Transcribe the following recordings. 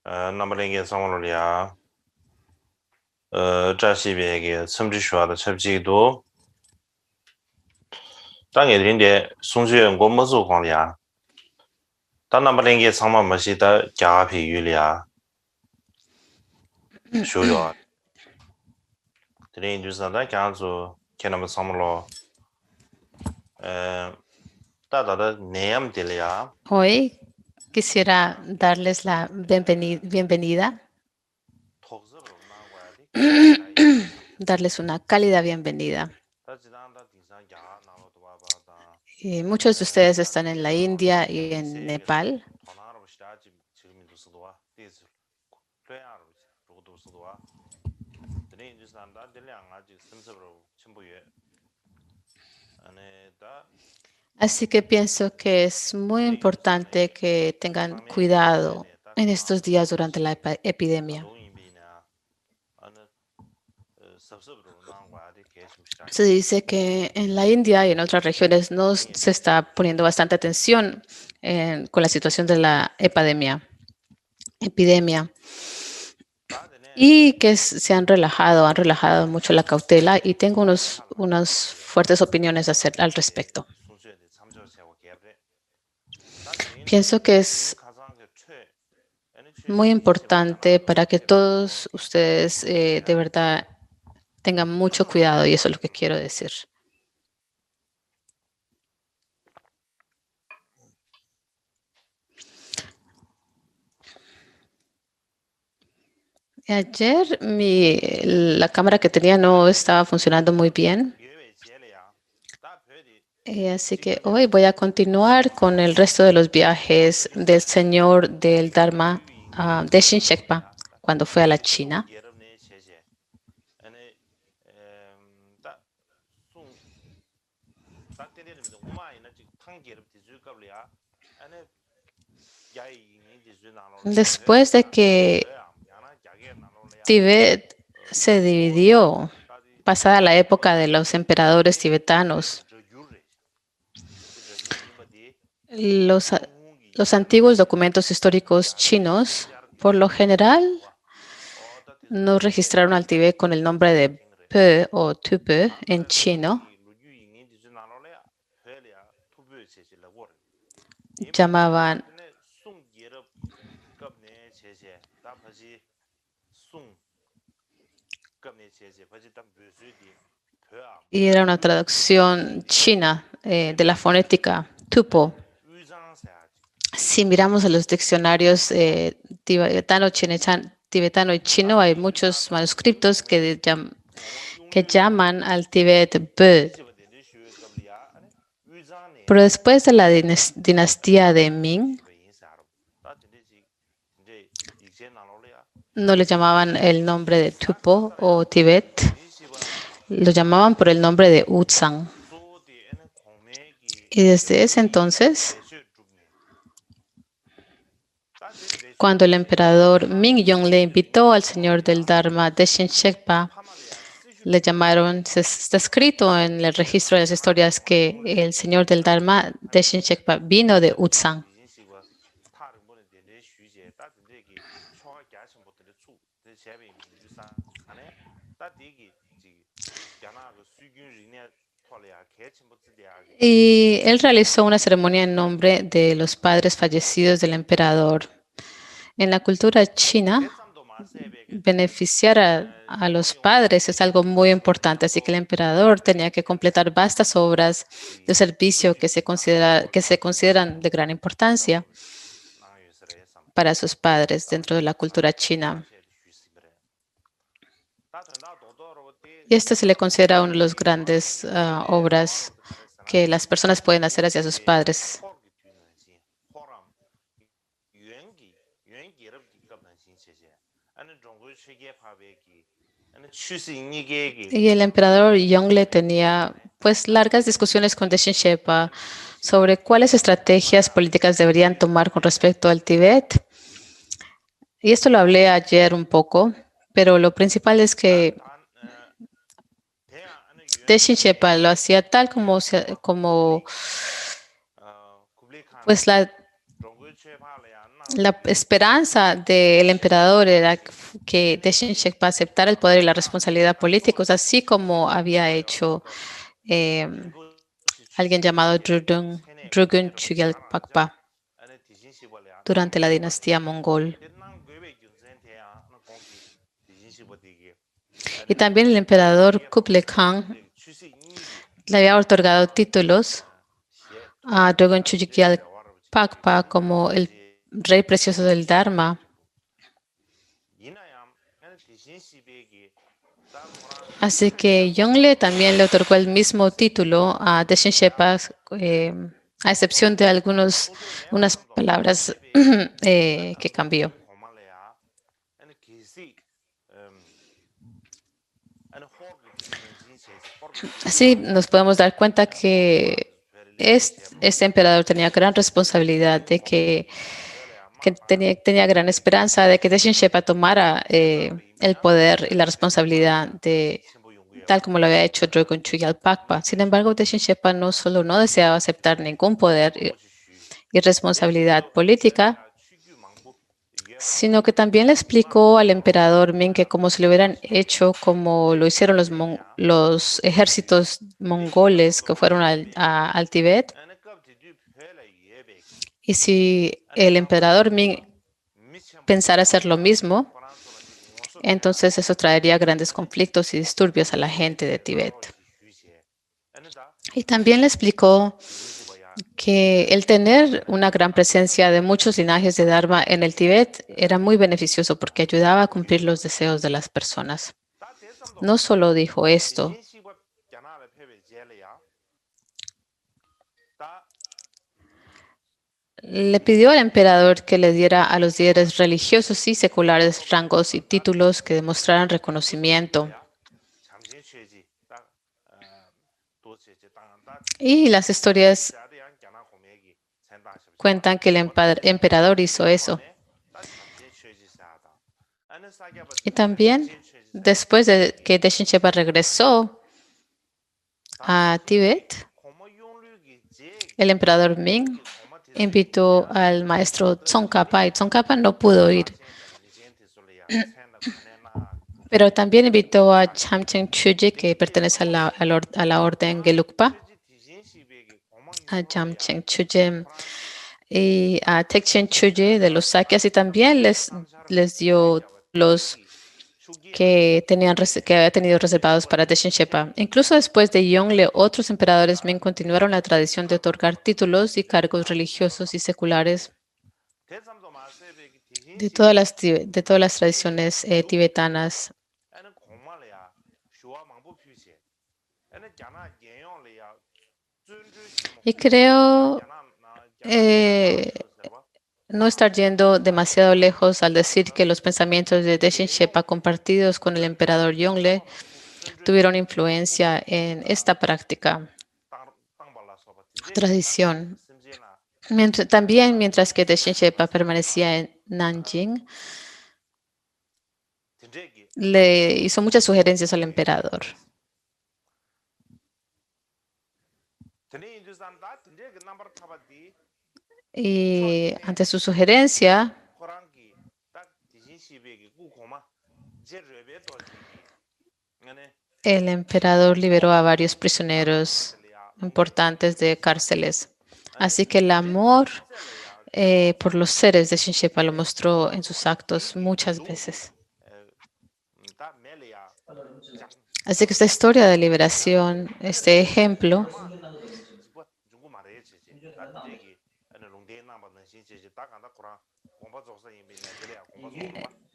Nambalingi Samolya, Jashibi, Sumjishua, the Chapjido, Tangedinde, Sungju, Gomozu Huanglia, Tanambalingi Sama Mashita, Japi Yulia, Shuyo. Today in Jusanda Kanzu, Kenam Samolo, Tada Neam Delia. Hoy quisiera darles la bienvenida, darles una cálida bienvenida. Muchos de ustedes están en la India y en Nepal. Así que pienso que es muy importante que tengan cuidado en estos días durante la epidemia. Se dice que en la India y en otras regiones no se está poniendo bastante atención con la situación de la epidemia. Y que se han relajado mucho la cautela y tengo unas fuertes opiniones al respecto. Pienso que es muy importante para que todos ustedes de verdad tengan mucho cuidado y eso es lo que quiero decir. Ayer la cámara que tenía no estaba funcionando muy bien. Así que hoy voy a continuar con el resto de los viajes del señor del Dharma, Deshin Shekpa, cuando fue a la China. Después de que Tibet se dividió, pasada la época de los emperadores tibetanos, los antiguos documentos históricos chinos, por lo general, no registraron al Tibet con el nombre de Pe o Tupe en chino. Llamaban y era una traducción china de la fonética Tupo. Si miramos en los diccionarios tibetano y chino, hay muchos manuscritos que llaman al Tibet Be. Pero después de la dinastía de Ming, no le llamaban el nombre de Tupo o Tibet, lo llamaban por el nombre de Uzang. Y desde ese entonces, cuando el emperador Mingyong le invitó al señor del Dharma, Deshin Shekpa, le llamaron, está escrito en el registro de las historias que el señor del Dharma, Deshin Shekpa, vino de Uzang. Y él realizó una ceremonia en nombre de los padres fallecidos del emperador. En la cultura china, beneficiar a los padres es algo muy importante, así que el emperador tenía que completar vastas obras de servicio que se consideran de gran importancia para sus padres dentro de la cultura china. Y esto se le considera una de las grandes obras que las personas pueden hacer hacia sus padres. Y el emperador Yongle tenía pues largas discusiones con Deshin Shekpa sobre cuáles estrategias políticas deberían tomar con respecto al Tíbet. Y esto lo hablé ayer un poco, pero lo principal es que Deshin Shekpa lo hacía tal como pues La esperanza del emperador era que Deshin Shekpa aceptara el poder y la responsabilidad políticos, así como había hecho alguien llamado Drugun Chugyal Pakpa durante la dinastía mongol. Y también el emperador Kublai Khan le había otorgado títulos a Drugun Chugyal Pakpa como el rey precioso del Dharma. Así que Yongle también le otorgó el mismo título a Deshin Shepa, a excepción de unas palabras que cambió. Así nos podemos dar cuenta que este emperador tenía gran responsabilidad de que tenía gran esperanza de que Deshin Shepa tomara el poder y la responsabilidad de tal como lo había hecho Drogon Chuyal Pakpa. Sin embargo, Deshin Shepa no solo no deseaba aceptar ningún poder y responsabilidad política, sino que también le explicó al emperador Ming que como se lo hubieran hecho, como lo hicieron los ejércitos mongoles que fueron al Tíbet, y si el emperador Ming pensara hacer lo mismo, entonces eso traería grandes conflictos y disturbios a la gente de Tíbet. Y también le explicó que el tener una gran presencia de muchos linajes de Dharma en el Tíbet era muy beneficioso porque ayudaba a cumplir los deseos de las personas. No solo dijo esto, le pidió al emperador que le diera a los líderes religiosos y seculares rangos y títulos que demostraran reconocimiento. Y las historias cuentan que el emperador hizo eso. Y también, después de que Deshin Shepa regresó a Tíbet, el emperador Ming invitó al maestro Tsongkhapa y Tsongkhapa no pudo ir. Pero también invitó a Chamchen Chuji, que pertenece a la orden Gelugpa, a Chamchen Chuji y a Tekchen Chuji de los Sakyas, y también les dio los que había tenido reservados para Deshin Shepa. Incluso después de Yongle, otros emperadores Ming continuaron la tradición de otorgar títulos y cargos religiosos y seculares de todas las tradiciones tibetanas. Y creo no estar yendo demasiado lejos al decir que los pensamientos de Deshin Shepa compartidos con el emperador Yongle tuvieron influencia en esta práctica, tradición. Mientras que Deshin Shepa permanecía en Nanjing, le hizo muchas sugerencias al emperador. Y ante su sugerencia, el emperador liberó a varios prisioneros importantes de cárceles. Así que el amor por los seres de Deshin Shepa lo mostró en sus actos muchas veces. Así que esta historia de liberación, este ejemplo,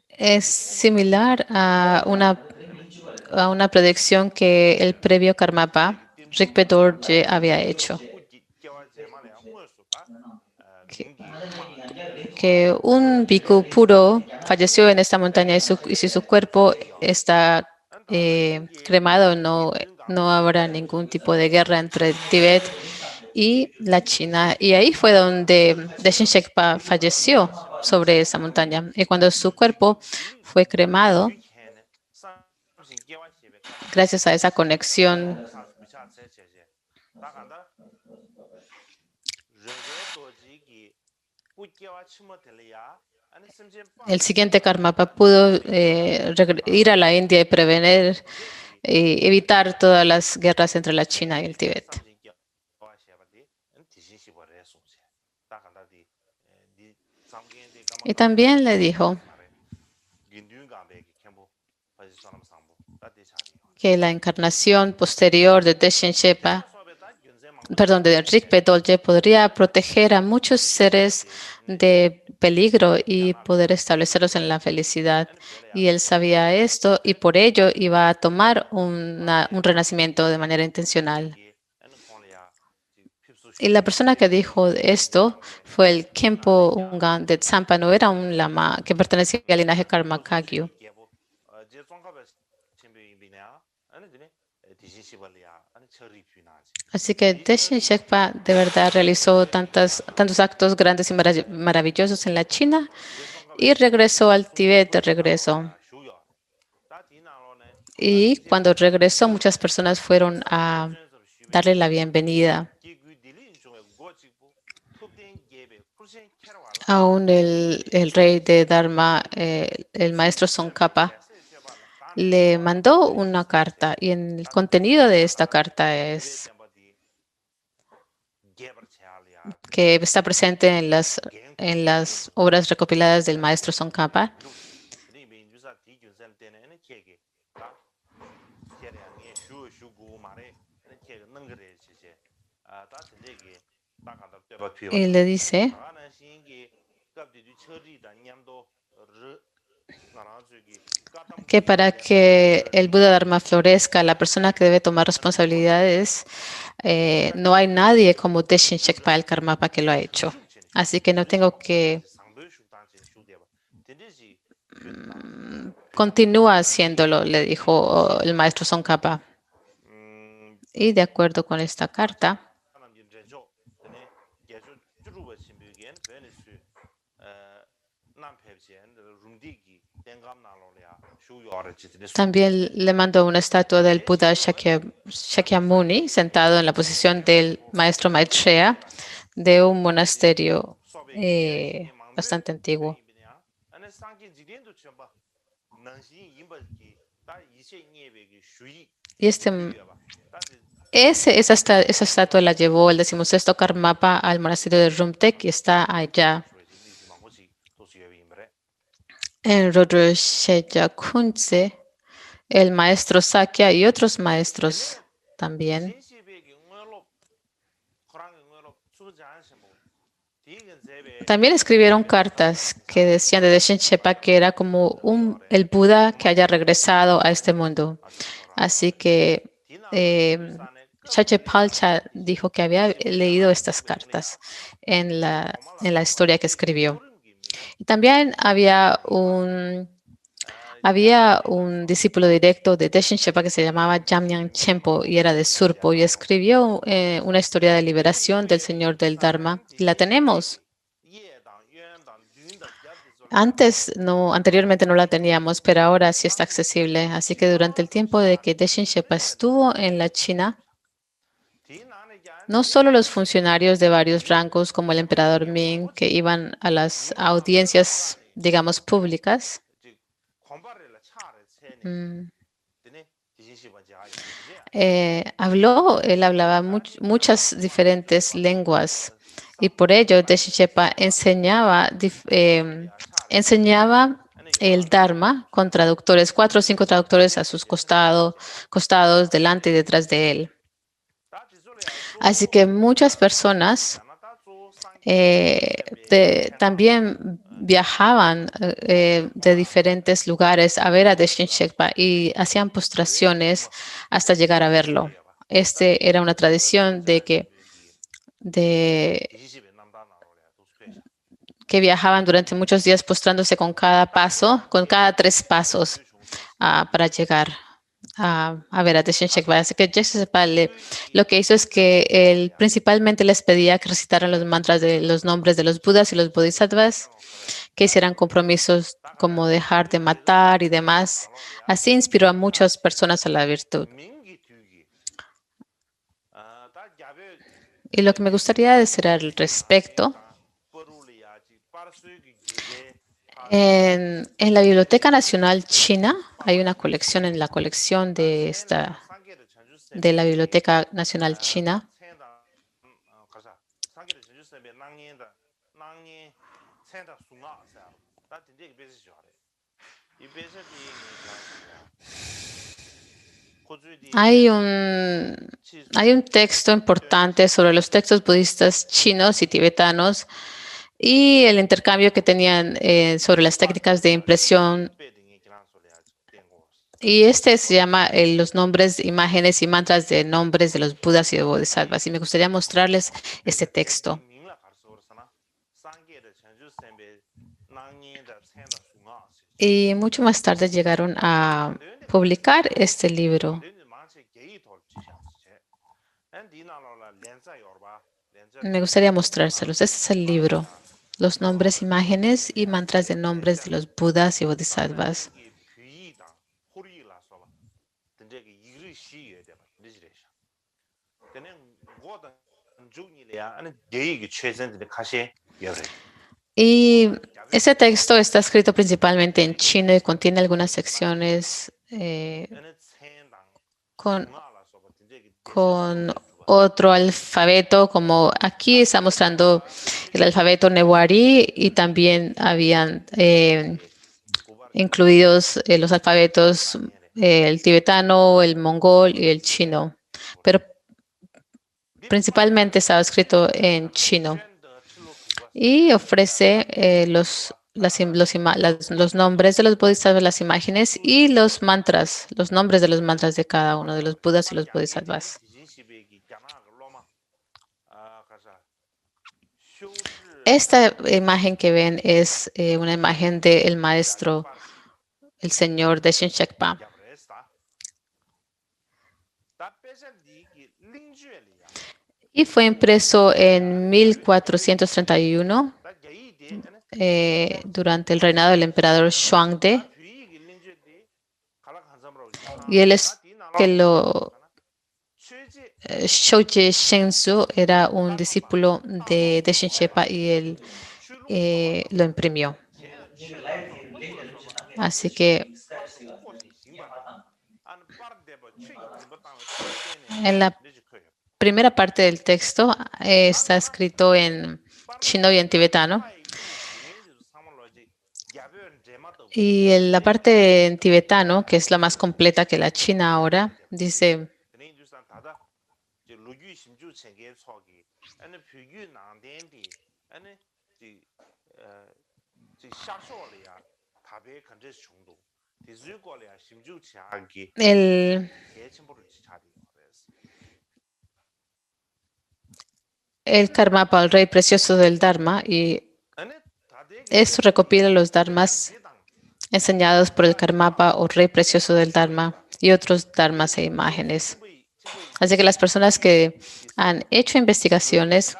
es similar a una predicción que el previo Karmapa, Rigveda Dorje, había hecho. Que un bhikkhu puro falleció en esta montaña y si su cuerpo está cremado, no habrá ningún tipo de guerra entre Tíbet y la China. Y ahí fue donde Deshin Shekpa falleció sobre esa montaña. Y cuando su cuerpo fue cremado, gracias a esa conexión, el siguiente Karmapa pudo ir a la India y prevenir y evitar todas las guerras entre la China y el Tíbet. Y también le dijo que la encarnación posterior de Deshen Shepa, perdón, de Rigpe Dolje podría proteger a muchos seres de peligro y poder establecerlos en la felicidad. Y él sabía esto y por ello iba a tomar un renacimiento de manera intencional. Y la persona que dijo esto fue el Khenpo Ungan de Tsampa, no era un lama que pertenecía al linaje Karma Kagyu. Así que Deshen Shekpa de verdad realizó tantos actos grandes y maravillosos en la China y regresó al Tíbet de regreso. Y cuando regresó, muchas personas fueron a darle la bienvenida. Aún el rey de Dharma, el maestro Tsongkhapa, le mandó una carta y en el contenido de esta carta es que está presente en las obras recopiladas del maestro Tsongkhapa. Y le dice que para que el Buda Dharma florezca, la persona que debe tomar responsabilidades, no hay nadie como Deshen Shekpa el Karmapa que lo ha hecho. Así que no tengo que continúa haciéndolo, le dijo el maestro Tsongkhapa. Y de acuerdo con esta carta, también le mandó una estatua del Buda Shakyamuni sentado en la posición del maestro Maitreya de un monasterio bastante antiguo. Y esa estatua la llevó el 16º Karmapa al monasterio de Rumtek y está allá en Rodrosheya Kunze, el maestro Sakya y otros maestros también. También escribieron cartas que decían de Deshen Shepa que era como el Buda que haya regresado a este mundo. Así que Shachepalcha dijo que había leído estas cartas en la historia que escribió. Y también había un discípulo directo de Deshen Shepa que se llamaba Jamyang Chenpo y era de Surpo y escribió una historia de liberación del Señor del Dharma. Y la tenemos. Anteriormente no la teníamos, pero ahora sí está accesible. Así que durante el tiempo de que Deshen Shepa estuvo en la China, no solo los funcionarios de varios rangos como el emperador Ming que iban a las audiencias, digamos, públicas, él hablaba muchas diferentes lenguas y por ello Deshen Shepa enseñaba el Dharma con traductores, 4 o 5 traductores a sus costados, delante y detrás de él. Así que muchas personas también viajaban de diferentes lugares a ver a Deshen Shepa y hacían postraciones hasta llegar a verlo. Era una tradición de que viajaban durante muchos días postrándose con cada 3 pasos para llegar a ver a Deshen Shepa. Así que Deshen Shepa lo que hizo es que él principalmente les pedía que recitaran los mantras de los nombres de los Budas y los Bodhisattvas, que hicieran compromisos como dejar de matar y demás. Así inspiró a muchas personas a la virtud. Y lo que me gustaría decir al respecto En la Biblioteca Nacional China hay una colección, en la colección de la Biblioteca Nacional China. Hay un texto importante sobre los textos budistas chinos y tibetanos y el intercambio que tenían sobre las técnicas de impresión. Y este se llama los nombres, imágenes y mantras de nombres de los Budas y de Bodhisattvas. Y me gustaría mostrarles este texto. Y mucho más tarde llegaron a publicar este libro. Me gustaría mostrárselos. Este es el libro. Los nombres, imágenes y mantras de nombres de los Budas y Bodhisattvas. Y ese texto está escrito principalmente en chino y contiene algunas secciones con otro alfabeto, como aquí está mostrando el alfabeto Newari, y también habían incluidos los alfabetos el tibetano, el mongol y el chino, pero principalmente estaba escrito en chino. Y ofrece los nombres de los bodhisattvas, las imágenes y los mantras, los nombres de los mantras de cada uno de los budas y los bodhisattvas. Esta imagen que ven es una imagen del maestro, el señor Deshen Shekpa. Y fue impreso en 1431 durante el reinado del emperador Xuande. Y él es que Shouje Shenzhou era un discípulo de Deshen Shekpa y él lo imprimió. Así que en la primera parte del texto está escrito en chino y en tibetano. Y en la parte en tibetano, que es la más completa que la china ahora, dice: el Karmapa, el rey precioso del Dharma, y esto recopila los dharmas enseñados por el Karmapa o rey precioso del Dharma y otros dharmas e imágenes. Así que las personas que han hecho investigaciones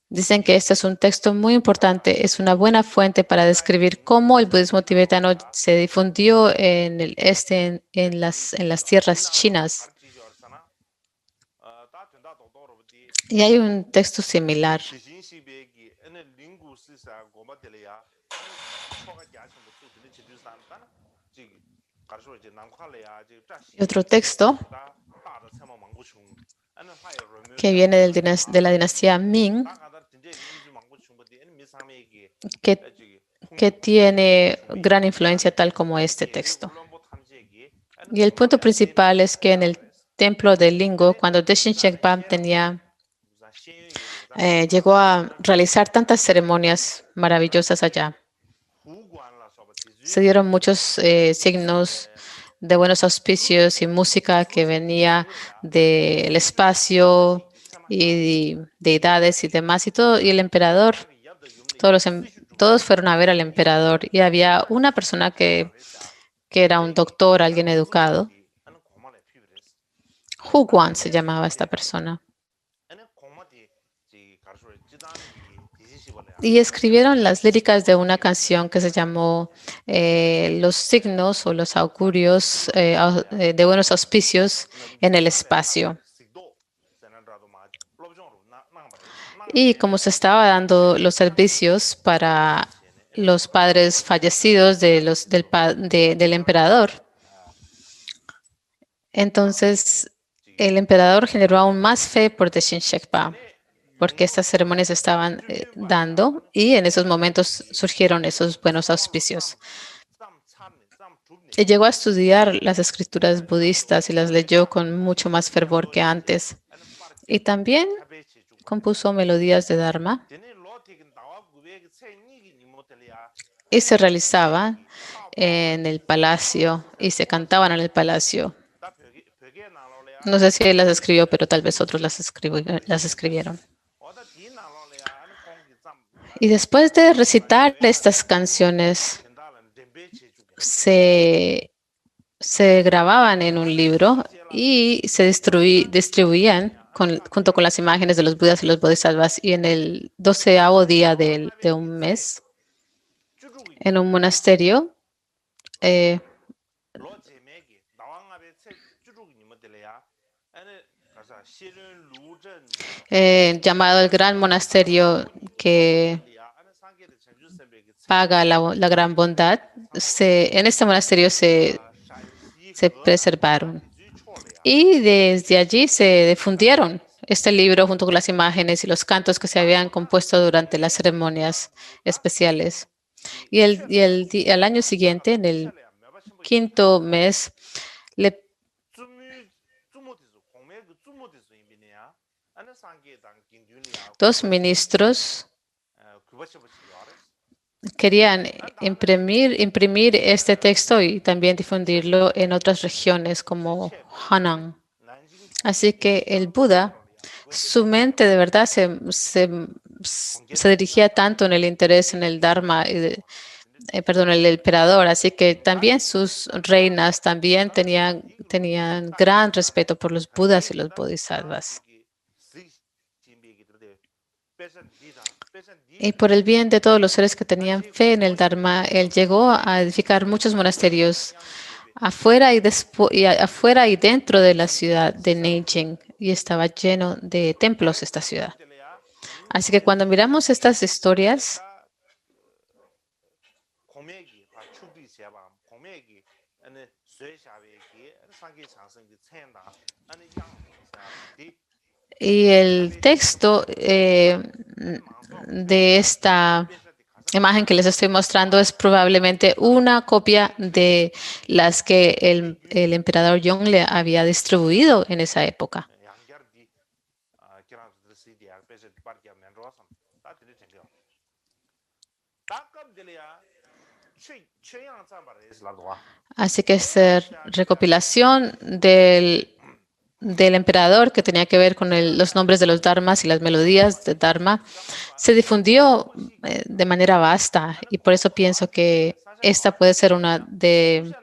dicen que este es un texto muy importante, es una buena fuente para describir cómo el budismo tibetano se difundió en el este, en las tierras chinas. Y hay un texto similar. Y otro texto que viene de la dinastía Ming, que tiene gran influencia, tal como este texto. Y el punto principal es que en el templo de Lingo, cuando Deshen Shekpa llegó a realizar tantas ceremonias maravillosas allá, se dieron muchos signos de buenos auspicios y música que venía del espacio y deidades y demás, y todo, y el emperador, todos fueron a ver al emperador, y había una persona que era un doctor, alguien educado. Hu Guan se llamaba esta persona. Y escribieron las líricas de una canción que se llamó Los signos o los augurios de buenos auspicios en el espacio. Y como se estaba dando los servicios para los padres fallecidos del emperador, entonces el emperador generó aún más fe por Deshin Shekpa, porque estas ceremonias estaban dando y en esos momentos surgieron esos buenos auspicios. Y llegó a estudiar las escrituras budistas y las leyó con mucho más fervor que antes. Y también compuso melodías de Dharma y se realizaban en el palacio y se cantaban en el palacio. No sé si él las escribió, pero tal vez otros las escribieron. Y después de recitar estas canciones, se grababan en un libro y se distribuían junto con las imágenes de los Budas y los Bodhisattvas. Y en el 12º día de un mes, en un monasterio llamado el Gran Monasterio que paga la gran bondad, en este monasterio se preservaron. Y desde allí se difundieron este libro junto con las imágenes y los cantos que se habían compuesto durante las ceremonias especiales. Y al año siguiente, en el 5º mes, dos ministros querían imprimir este texto y también difundirlo en otras regiones como Hanang. Así que el Buda, su mente de verdad se dirigía tanto en el interés en el Dharma, el emperador, así que también sus reinas también tenían gran respeto por los Budas y los Bodhisattvas. Y por el bien de todos los seres que tenían fe en el Dharma, él llegó a edificar muchos monasterios afuera y dentro de la ciudad de Nanjing, y estaba lleno de templos esta ciudad. Así que cuando miramos estas historias, y el texto de esta imagen que les estoy mostrando es probablemente una copia de las que el emperador Yongle había distribuido en esa época. Así que esta recopilación del emperador, que tenía que ver con los nombres de los dharmas y las melodías de dharma, se difundió de manera vasta, y por eso pienso que esta puede ser uno de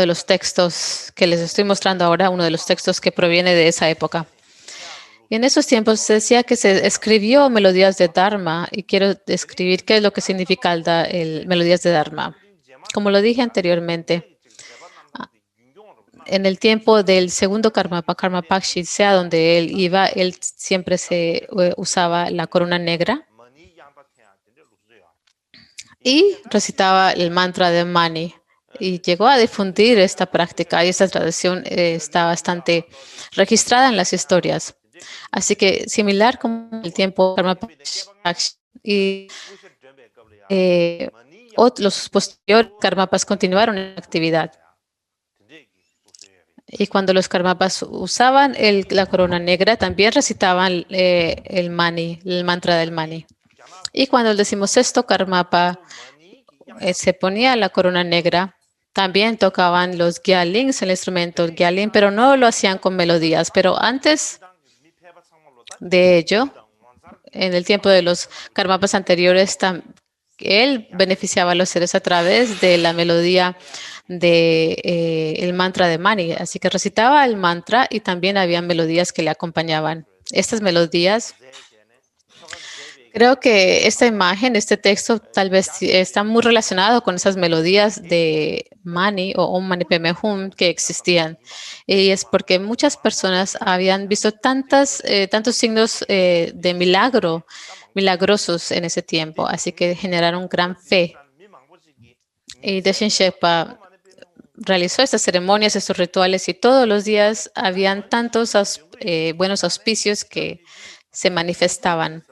los textos que les estoy mostrando ahora, uno de los textos que proviene de esa época. Y en esos tiempos se decía que se escribió melodías de dharma, y quiero describir qué es lo que significa el melodías de dharma. Como lo dije anteriormente, en el tiempo del segundo Karmapa, Karmapakshi, sea donde él iba, él siempre se usaba la corona negra y recitaba el mantra de Mani. Y llegó a difundir esta práctica, y esta tradición está bastante registrada en las historias. Así que similar como el tiempo Karmapakshi y los posteriores Karmapas continuaron en actividad. Y cuando los Karmapas usaban la corona negra, también recitaban el Mani, el mantra del Mani. Y cuando el 16º Karmapa se ponía la corona negra, también tocaban los gyalings, el instrumento gyalin, pero no lo hacían con melodías. Pero antes de ello, en el tiempo de los Karmapas anteriores, él beneficiaba a los seres a través de la melodía el mantra de Mani. Así que recitaba el mantra y también había melodías que le acompañaban. Estas melodías Creo que esta imagen, este texto, tal vez está muy relacionado con esas melodías de Mani o Om Mani Padme Hum que existían. Y es porque muchas personas habían visto tantos signos de milagrosos en ese tiempo, así que generaron gran fe. Y Deshin Sherpa realizó estas ceremonias, estos rituales, y todos los días habían tantos buenos auspicios que se manifestaban.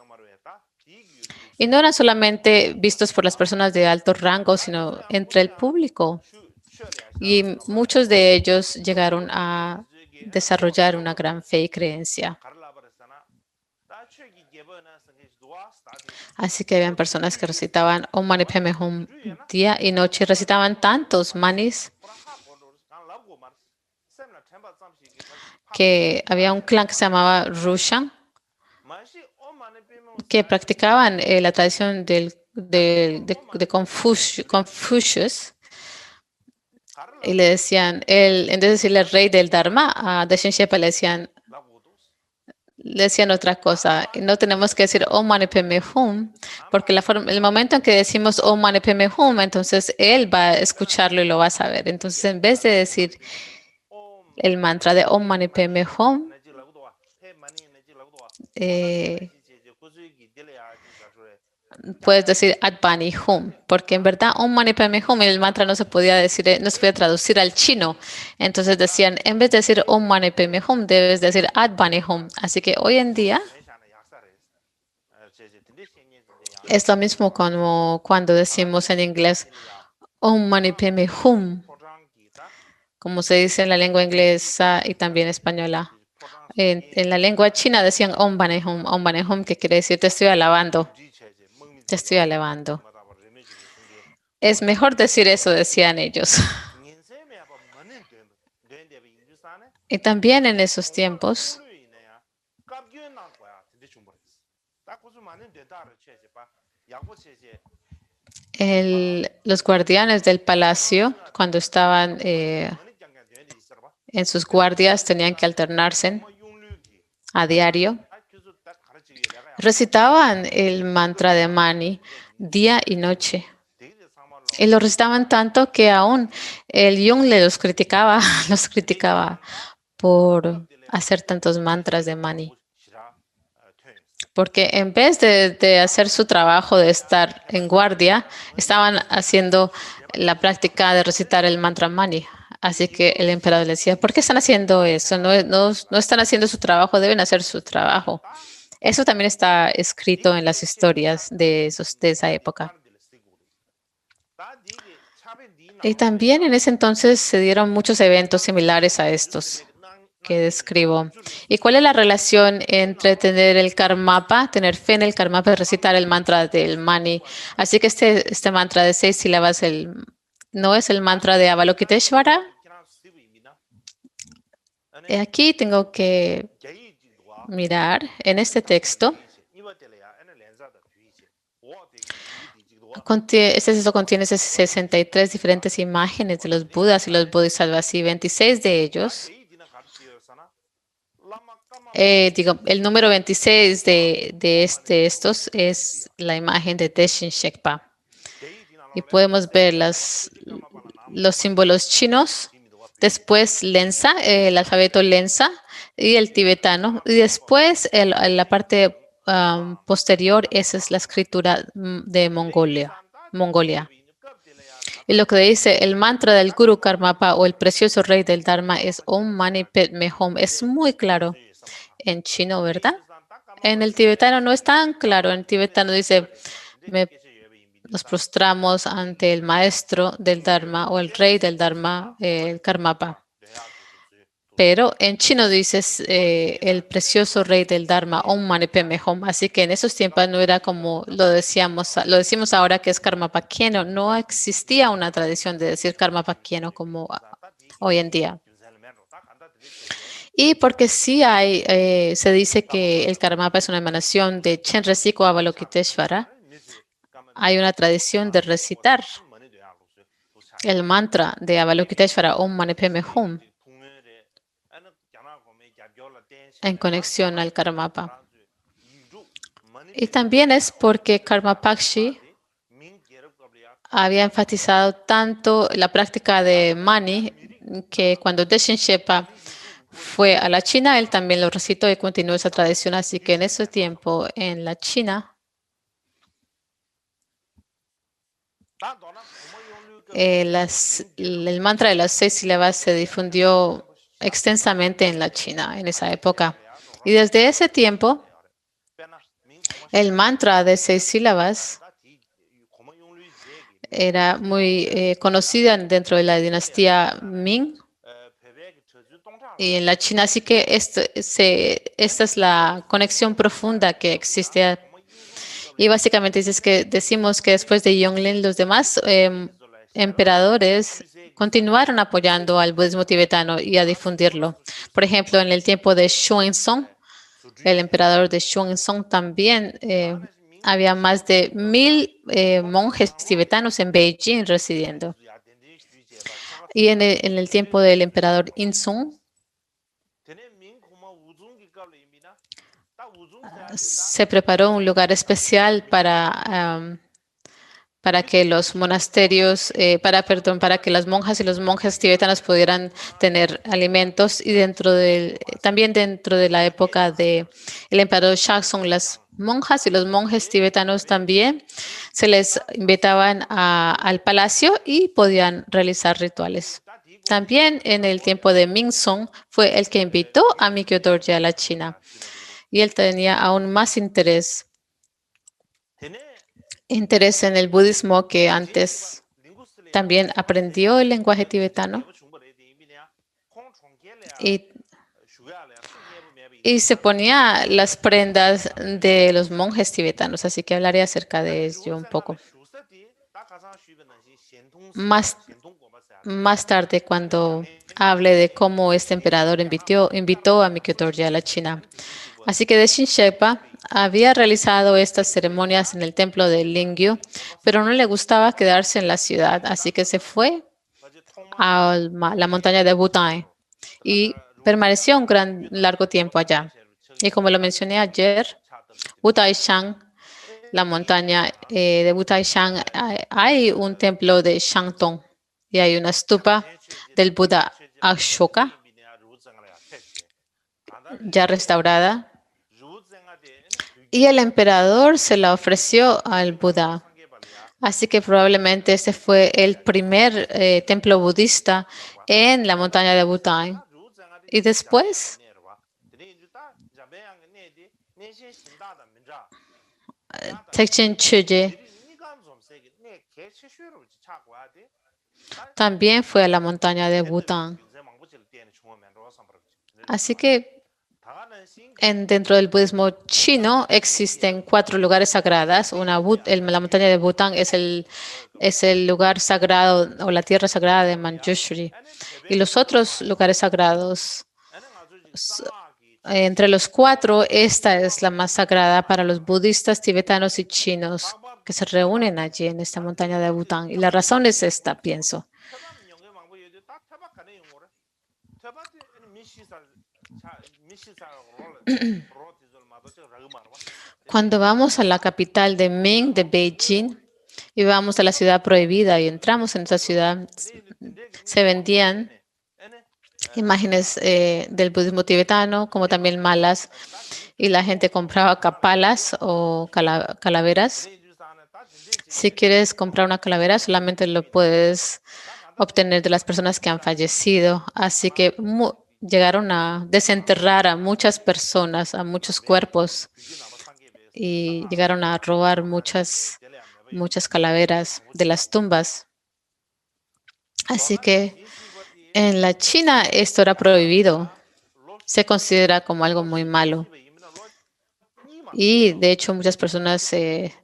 Y no eran solamente vistos por las personas de alto rango, sino entre el público. Y muchos de ellos llegaron a desarrollar una gran fe y creencia. Así que habían personas que recitaban Om Mani Padme Hum día y noche, recitaban tantos manis que había un clan que se llamaba Rushan que practicaban la tradición de Confucius y le decían, en vez de decirle rey del Dharma, a Deshin Sherpa le decían otra cosa. No tenemos que decir Om Mani Padme Hum, porque el momento en que decimos Om Mani Padme Hum, entonces él va a escucharlo y lo va a saber. Entonces, en vez de decir el mantra de Om Mani Padme Hum, puedes decir Advani Hum, porque en verdad Om Mani Padme Hum, el mantra no se podía decir, no se podía traducir al chino. Entonces decían, en vez de decir Om Mani Padme Hum, debes decir Advani Hum. Así que hoy en día es lo mismo como cuando decimos en inglés Om Mani Padme Hum, como se dice en la lengua inglesa y también española. En la lengua china decían Om Mani Hum, que quiere decir te estoy alabando, te estoy alabando. Es mejor decir eso, decían ellos. Y también en esos tiempos, los guardianes del palacio, cuando estaban en sus guardias, tenían que alternarse a diario. Recitaban el mantra de Mani día y noche. Y lo recitaban tanto que aún el Yongle los criticaba por hacer tantos mantras de Mani. Porque en vez de hacer su trabajo de estar en guardia, estaban haciendo la práctica de recitar el mantra Mani. Así que el emperador le decía, ¿por qué están haciendo eso? No están haciendo su trabajo, deben hacer su trabajo. Eso también está escrito en las historias de esa época. Y también en ese entonces se dieron muchos eventos similares a estos que describo. ¿Y cuál es la relación entre tener el Karmapa, tener fe en el Karmapa y recitar el mantra del Mani? Así que este mantra de 6 sílabas no es el mantra de Avalokiteshvara. Aquí tengo que mirar en este texto. Este texto contiene 63 diferentes imágenes de los Budas y los Bodhisattvas y 26 de ellos. El número 26 de estos es la imagen de Deshin Sherpa. Y podemos ver los símbolos chinos, después Lensa, el alfabeto Lensa y el tibetano. Y después la parte posterior, esa es la escritura de Mongolia. Y lo que dice el mantra del Guru Karmapa o el precioso rey del Dharma es Om Mani Padme Hum. Es muy claro en chino, ¿verdad? En el tibetano no es tan claro. En tibetano dice, nos prostramos ante el maestro del Dharma o el rey del Dharma, el Karmapa. Pero en chino dices el precioso rey del Dharma, Om Mani Padme Hum. Así que en esos tiempos no era como lo decimos ahora que es Karmapa Khyentse. No existía una tradición de decir Karmapa Khyentse como hoy en día. Y porque sí se dice que el Karmapa es una emanación de Chenrezig o Avalokiteshvara, hay una tradición de recitar el mantra de Avalokiteshvara, Om Mani Padme Hum, en conexión al Karmapa. Y también es porque Karma Pakshi había enfatizado tanto la práctica de Mani que cuando Deshin Shepa fue a la China, él también lo recitó y continuó esa tradición. Así que en ese tiempo, en la China, el mantra de las 6 sílabas se difundió extensamente en la China en esa época. Y desde ese tiempo, el mantra de 6 sílabas era muy conocida dentro de la dinastía Ming y en la China. Así que esta es la conexión profunda que existe. Y básicamente decimos que después de Yonglin, los demás emperadores continuaron apoyando al budismo tibetano y a difundirlo. Por ejemplo, en el tiempo de Xuanzong, el emperador de Xuanzong también había más de 1,000 monjes tibetanos en Beijing residiendo. Y en el tiempo del emperador Inzong, se preparó un lugar especial para que los monasterios, para que las monjas y los monjes tibetanos pudieran tener alimentos. Y también dentro de la época del emperador Shakespeare, las monjas y los monjes tibetanos también se les invitaban al palacio y podían realizar rituales. También en el tiempo de Mingzong fue el que invitó a Mikyo Dorje a la China. Y él tenía aún más interés en el budismo, que antes también aprendió el lenguaje tibetano y se ponía las prendas de los monjes tibetanos. Así que hablaré acerca de ello un poco más tarde cuando hable de cómo este emperador invitó a Mikyo Dorje a la China. Así que Deshin Shepa había realizado estas ceremonias en el templo de Lingyu, pero no le gustaba quedarse en la ciudad, así que se fue a la montaña de Wutai y permaneció un largo tiempo allá. Y como lo mencioné ayer, Wutaishan, la montaña de Wutaishan, hay un templo de Shantung y hay una stupa del Buda Ashoka ya restaurada. Y el emperador se la ofreció al Buda. Así que probablemente este fue el primer templo budista en la montaña de Wutai. Y después, Tekchen Chögye también fue a la montaña de Wutai. Así que dentro del budismo chino existen 4 lugares sagrados. La montaña de Bután es el lugar sagrado o la tierra sagrada de Manjushri. Y los otros lugares sagrados, entre los 4, esta es la más sagrada para los budistas tibetanos y chinos que se reúnen allí en esta montaña de Bután. Y la razón es esta, pienso. Cuando vamos a la capital de Ming, de Beijing, y vamos a la ciudad prohibida y entramos en esa ciudad, se vendían imágenes del budismo tibetano, como también malas, y la gente compraba kapalas o calaveras. Si quieres comprar una calavera, solamente lo puedes obtener de las personas que han fallecido. Así que llegaron a desenterrar a muchas personas, a muchos cuerpos, y llegaron a robar muchas calaveras de las tumbas. Así que en la China esto era prohibido. Se considera como algo muy malo. Y de hecho muchas personas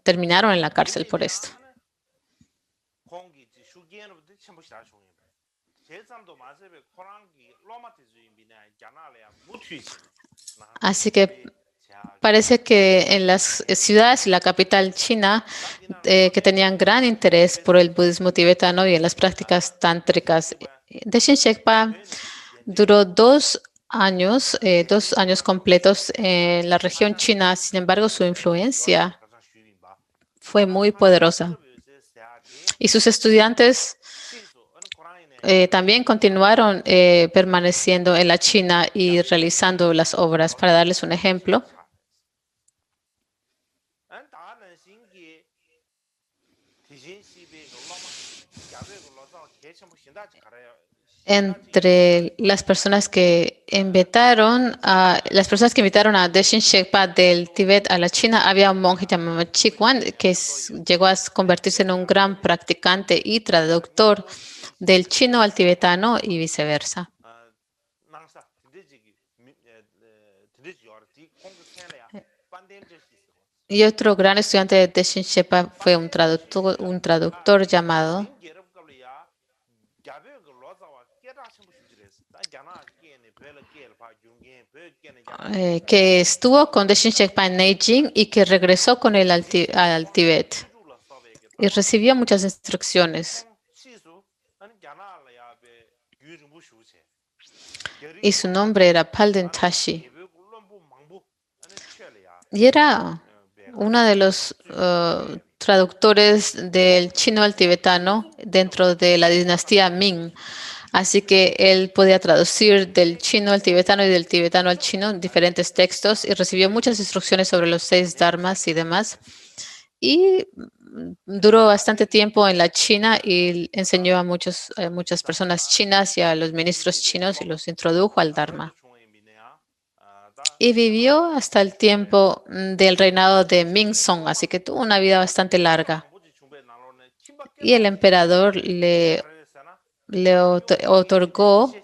terminaron en la cárcel por esto. Así que parece que en las ciudades y la capital china que tenían gran interés por el budismo tibetano y en las prácticas tántricas. Deshin Shepa duró 2 años, 2 años completos en la región china. Sin embargo, su influencia fue muy poderosa. Y sus estudiantes también continuaron permaneciendo en la China y realizando las obras. Para darles un ejemplo, entre las personas que invitaron a Deshin Sherpa del Tíbet a la China, había un monje llamado Chikwan que llegó a convertirse en un gran practicante y traductor del chino al tibetano y viceversa. Y otro gran estudiante de Deshin Sherpa fue un traductor llamado que estuvo con Deshin Sherpa en Beijing y que regresó con él al Tíbet y recibió muchas instrucciones. Y su nombre era Palden Tashi. Y era uno de los traductores del chino al tibetano dentro de la dinastía Ming. Así que él podía traducir del chino al tibetano y del tibetano al chino diferentes textos y recibió muchas instrucciones sobre los 6 dharmas y demás. Y duró bastante tiempo en la China y enseñó a muchas personas chinas y a los ministros chinos y los introdujo al Dharma. Y vivió hasta el tiempo del reinado de Ming Song, así que tuvo una vida bastante larga. Y el emperador le otorgó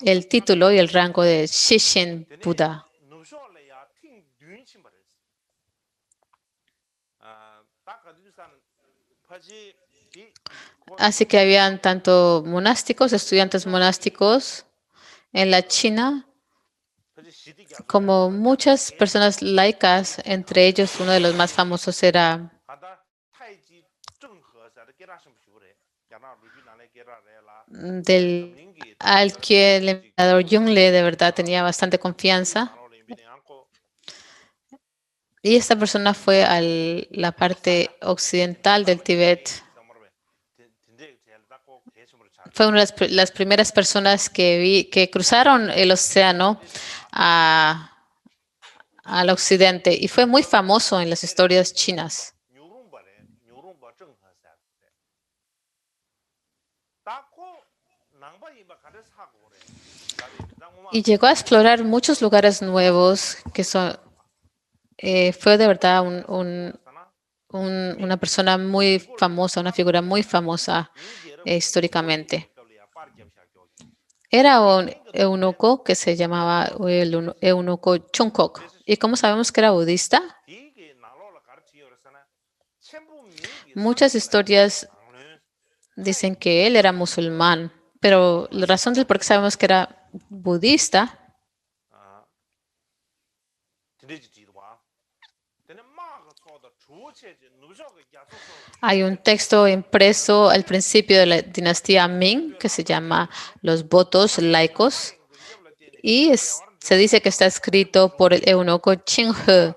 el título y el rango de Shishin Buda. Así que habían tanto monásticos, estudiantes monásticos en la China, como muchas personas laicas. Entre ellos, uno de los más famosos era al que el emperador Yongle de verdad tenía bastante confianza. Y esta persona fue a la parte occidental del Tíbet. Fue una de las primeras personas que vi que cruzaron el océano al occidente y fue muy famoso en las historias chinas. Y llegó a explorar muchos lugares nuevos que son, fue de verdad una persona muy famosa, una figura muy famosa históricamente. Era un eunuco que se llamaba el eunuco Chungkok. ¿Y cómo sabemos que era budista? Muchas historias dicen que él era musulmán, pero la razón del por qué sabemos que era budista hay un texto impreso al principio de la dinastía Ming que se llama Los votos laicos y se dice que está escrito por el eunuco Qinghe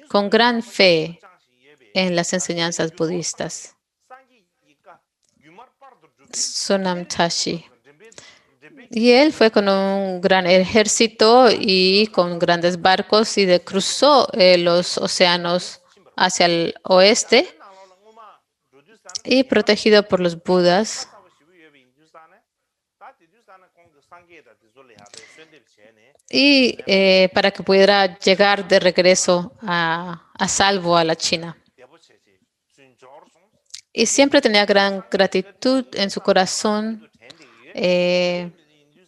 con gran fe en las enseñanzas budistas. Sonam Tashi. Y él fue con un gran ejército y con grandes barcos y cruzó los océanos hacia el oeste y protegido por los budas. Y para que pudiera llegar de regreso a salvo a la China. Y siempre tenía gran gratitud en su corazón.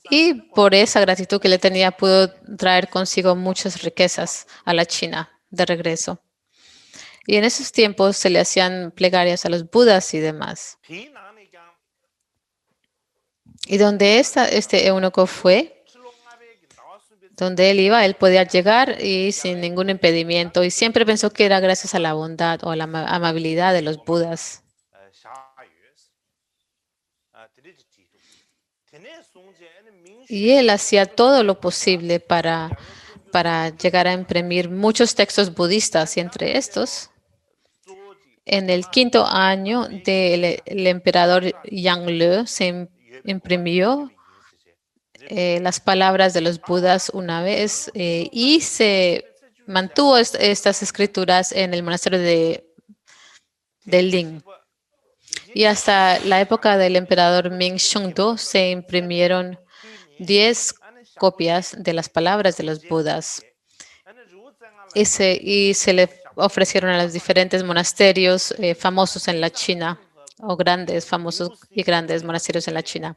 Y por esa gratitud que le tenía, pudo traer consigo muchas riquezas a la China de regreso. Y en esos tiempos se le hacían plegarias a los budas y demás. Y donde este eunuco fue, donde él iba, él podía llegar y sin ningún impedimento. Y siempre pensó que era gracias a la bondad o a la amabilidad de los budas. Y él hacía todo lo posible para llegar a imprimir muchos textos budistas y entre estos, en el quinto año del el emperador Yangle se imprimió las palabras de los Budas una vez y se mantuvo estas escrituras en el monasterio de Ling. Y hasta la época del emperador Ming Shungdo se imprimieron 10 copias de las palabras de los Budas y se le ofrecieron a los diferentes monasterios famosos en la China o grandes, famosos y grandes monasterios en la China.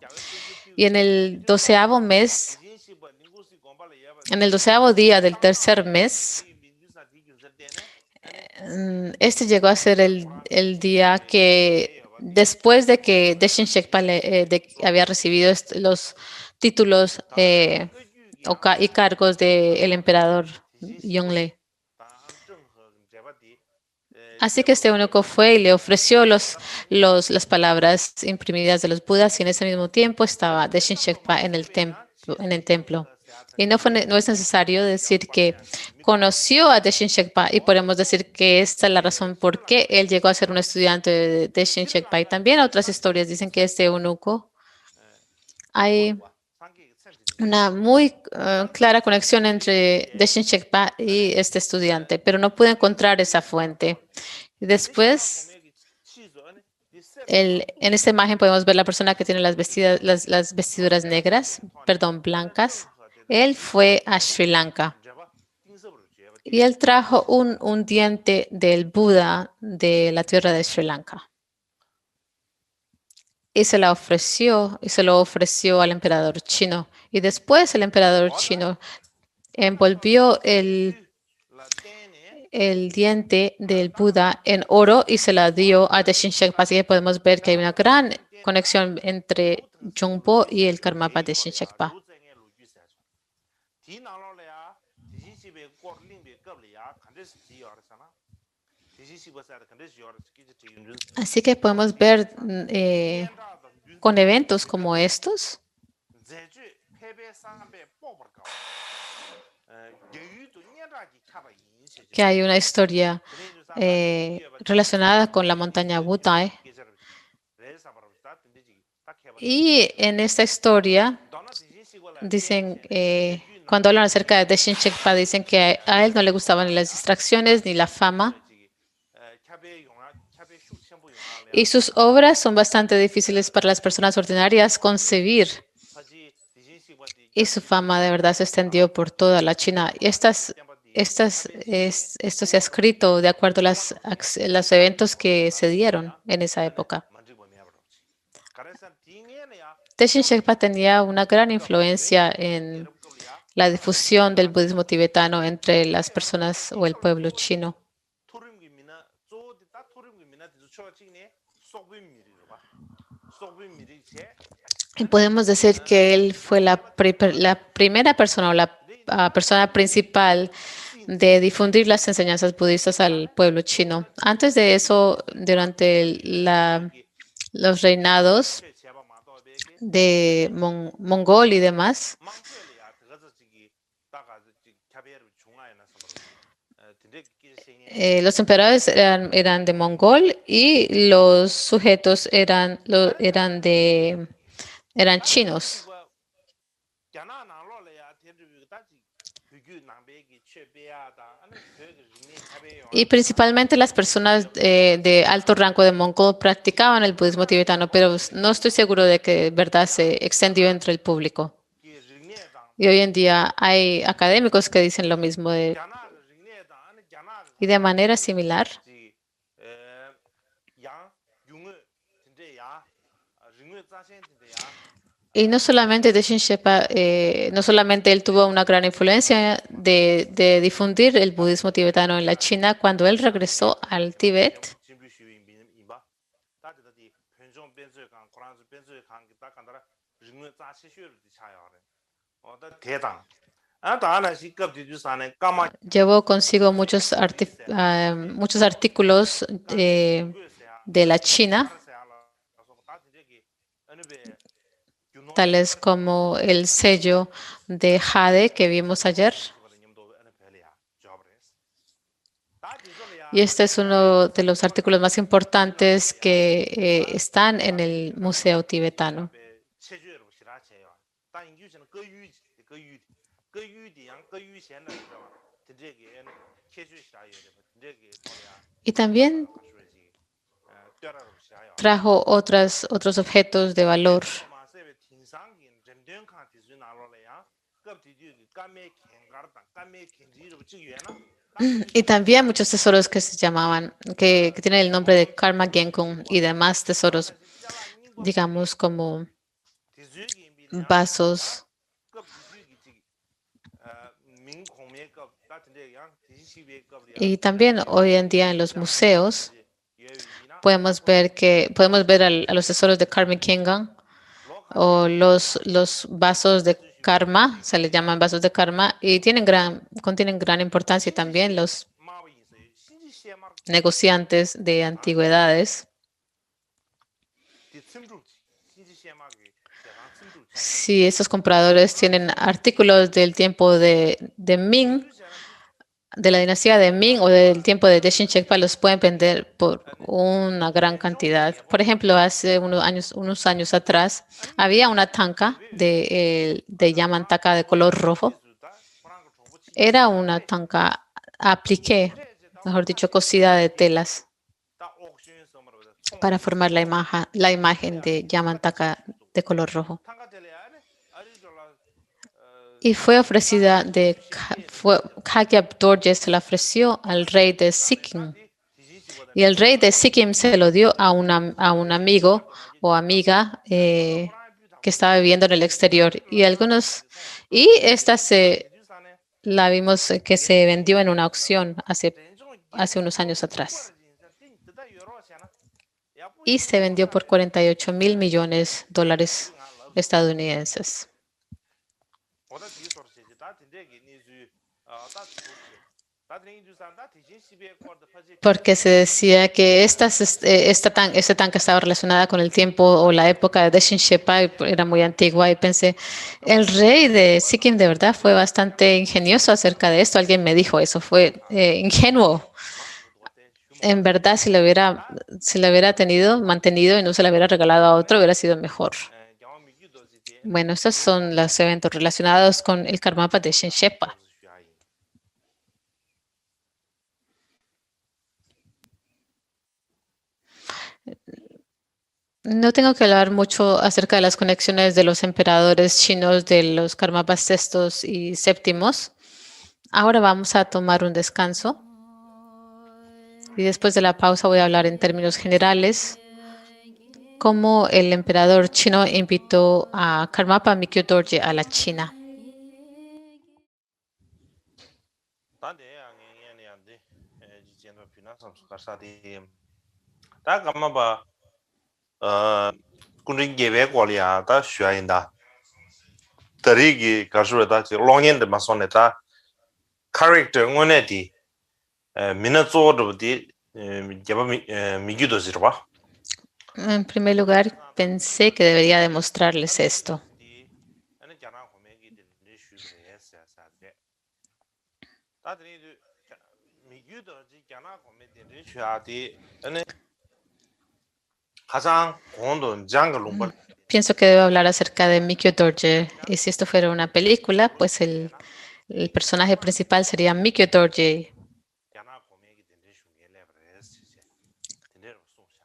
Y en el 12º mes, en el 12º día del tercer mes, este llegó a ser el día que después de que Deshin Shekpa había recibido los títulos y cargos del emperador Yongle. Así que este eunuco fue y le ofreció las palabras imprimidas de los Budas y en ese mismo tiempo estaba Deshin Shekpa en el templo. Y no es necesario decir que conoció a Deshin Shekpa y podemos decir que esta es la razón por qué él llegó a ser un estudiante de Deshin Shekpa. Y también otras historias dicen que este eunuco hay una muy clara conexión entre Deshin Shekpa y este estudiante, pero no pude encontrar esa fuente. Y después, en esta imagen podemos ver la persona que tiene las vestiduras negras, perdón, blancas. Él fue a Sri Lanka y él trajo un diente del Buda de la tierra de Sri Lanka. Y se lo ofreció al emperador chino. Y después el emperador chino envolvió el diente del Buda en oro y se la dio a Deshin Shekpa. Así que podemos ver que hay una gran conexión entre Jongpo y el Karmapa de Deshin Shekpa. Así que podemos ver con eventos como estos que hay una historia relacionada con la montaña Wutai. Y en esta historia dicen, cuando hablan acerca de Deshin Shekpa, dicen que a él no le gustaban ni las distracciones ni la fama. Y sus obras son bastante difíciles para las personas ordinarias concebir. Y su fama de verdad se extendió por toda la China. Y esto se ha escrito de acuerdo a los eventos que se dieron en esa época. Deshin Shekpa tenía una gran influencia en la difusión del budismo tibetano entre las personas o el pueblo chino. Y podemos decir que él fue la primera persona o la persona principal de difundir las enseñanzas budistas al pueblo chino. Antes de eso, durante los reinados de Mongol y demás, los emperadores eran de Mongol y los sujetos eran chinos. Y principalmente las personas de alto rango de Mongol practicaban el budismo tibetano, pero no estoy seguro de que de verdad se extendió entre el público. Y hoy en día hay académicos que dicen lo mismo. Y de manera similar, y no solamente Deshin Shekpa, no solamente él tuvo una gran influencia de difundir el budismo tibetano en la China, cuando él regresó al Tíbet, llevó consigo muchos artículos de la China tales como el sello de jade que vimos ayer. Y este es uno de los artículos más importantes que están en el Museo Tibetano. Y también trajo otros objetos de valor. Y también muchos tesoros que se llamaban, que tienen el nombre de Karma Genkung y demás tesoros, digamos, como vasos. Y también hoy en día en los museos podemos ver a los tesoros de Karma Genkung o los vasos de karma, se les llaman vasos de karma, y contienen gran importancia. Y también los negociantes de antigüedades, si esos compradores tienen artículos del tiempo de Ming, de la dinastía de Ming o del tiempo de Deshin Shekpa, los pueden vender por una gran cantidad. Por ejemplo, hace unos años atrás, había una tanca de Yamantaka de color rojo. Era una tanca apliqué, mejor dicho, cosida de telas para formar la imagen de Yamantaka de color rojo. Y fue ofrecida Khagyap Dorje se la ofreció al rey de Sikkim. Y el rey de Sikkim se lo dio a un amigo o amiga que estaba viviendo en el exterior. Y esta la vimos que se vendió en una aucción hace unos años atrás. Y se vendió por 48.000 millones de dólares estadounidenses. Porque se decía que este tanque estaba relacionada con el tiempo o la época de Deshin Shepa, era muy antigua, y pensé, el rey de Sikkim de verdad fue bastante ingenioso acerca de esto. Alguien me dijo eso, fue ingenuo. En verdad, si lo hubiera mantenido y no se lo hubiera regalado a otro, hubiera sido mejor. Bueno, estos son los eventos relacionados con el Karmapa de Deshin Shepa. No tengo que hablar mucho acerca de las conexiones de los emperadores chinos de los Karmapas sextos y séptimos. Ahora vamos a tomar un descanso y después de la pausa voy a hablar en términos generales cómo el emperador chino invitó a Karmapa Mikyo Dorje a la China. 군인 계획 관리야 다 쉬어인다 더리기 가수다 롱년데 마손에다 캐릭터 원에디 미나조르디 제바 미기도 지르바 En primer lugar, pensé que debería demostrarles esto. Pienso que debo hablar acerca de Mikyo Dorje. Y si esto fuera una película, pues el personaje principal sería Mikyo Dorje.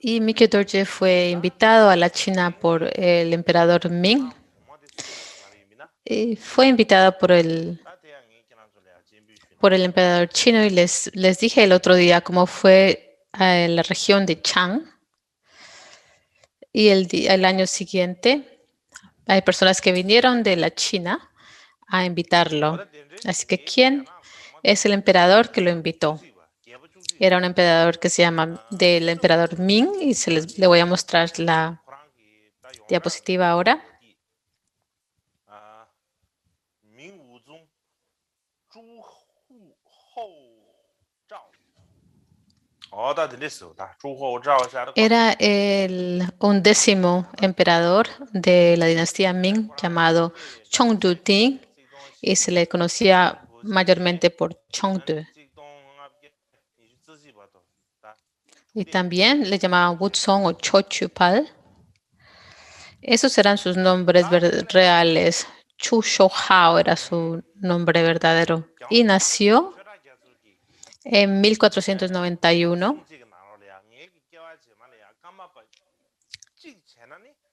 Y Mikyo Dorje fue invitado a la China por el emperador Ming. Y fue invitado por el emperador chino, y les dije el otro día cómo fue en la región de Chang. Y el año siguiente hay personas que vinieron de la China a invitarlo. Así que, ¿quién es el emperador que lo invitó? Era un emperador que se llama del emperador Ming, y le voy a mostrar la diapositiva ahora. Era el 11º emperador de la dinastía Ming llamado Chongdu-Ting y se le conocía mayormente por Chongde. Y también le llamaban Wuzong o Chochupal. Esos eran sus nombres reales. Chu Shouhao era su nombre verdadero. Y nació en 1491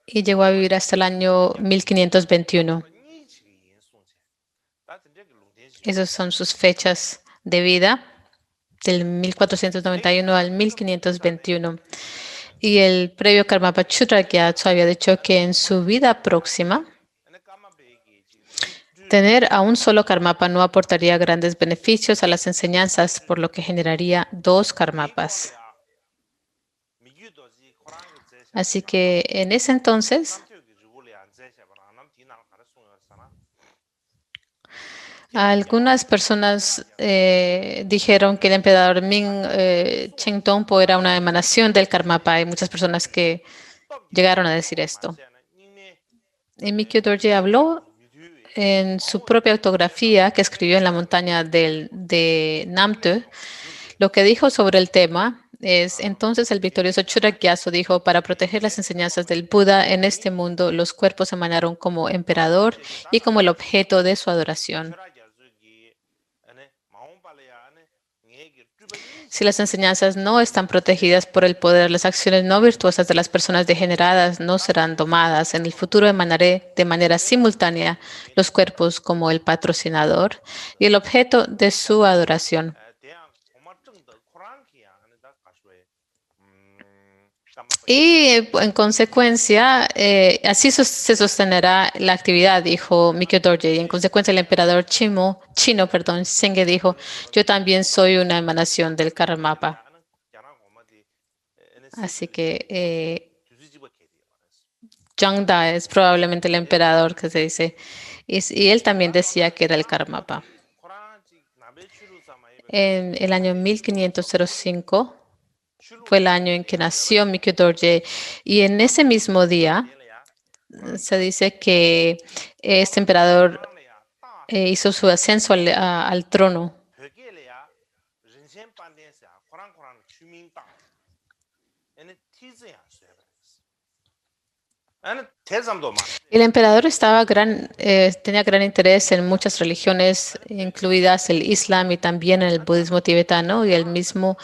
y llegó a vivir hasta el año 1521. Esas son sus fechas de vida, del 1491 al 1521. Y el previo Karmapa Chudragyatso había dicho que en su vida próxima, tener a un solo Karmapa no aportaría grandes beneficios a las enseñanzas, por lo que generaría 2 Karmapas. Así que en ese entonces, algunas personas dijeron que el emperador Ming Chengtongpo era una emanación del Karmapa. Hay muchas personas que llegaron a decir esto. Y Mikyo Dorje habló en su propia autografía que escribió en la montaña de Namtu. Lo que dijo sobre el tema es, entonces el victorioso Chudragyatso dijo, para proteger las enseñanzas del Buda en este mundo, los cuerpos emanaron como emperador y como el objeto de su adoración. Si las enseñanzas no están protegidas por el poder, las acciones no virtuosas de las personas degeneradas no serán domadas. En el futuro emanaré de manera simultánea los cuerpos como el patrocinador y el objeto de su adoración. Y en consecuencia, así se sostenerá la actividad, dijo Mikyo Dorje. Y en consecuencia, el emperador chino, Zheng dijo, yo también soy una emanación del Karmapa. Así que Zhengda es probablemente el emperador que se dice. Y él también decía que era el Karmapa. En el año 1505 fue el año en que nació Mikyo Dorje. Y en ese mismo día se dice que este emperador hizo su ascenso al trono. El emperador tenía gran interés en muchas religiones, incluidas el Islam y también en el budismo tibetano, y él mismo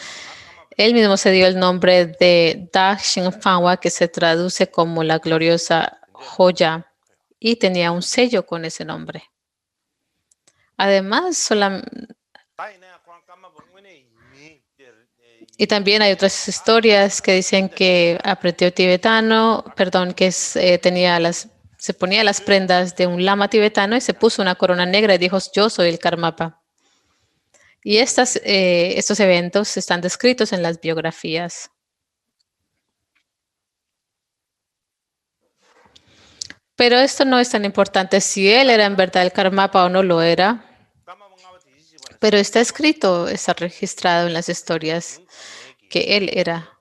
se dio el nombre de Da Xingfanwa, que se traduce como la gloriosa joya, y tenía un sello con ese nombre. Además, y también hay otras historias que dicen que aprendió tibetano, que se ponía las prendas de un lama tibetano y se puso una corona negra y dijo, yo soy el Karmapa. Y estos eventos están descritos en las biografías. Pero esto no es tan importante si él era en verdad el Karmapa o no lo era. Pero está escrito, está registrado en las historias que él era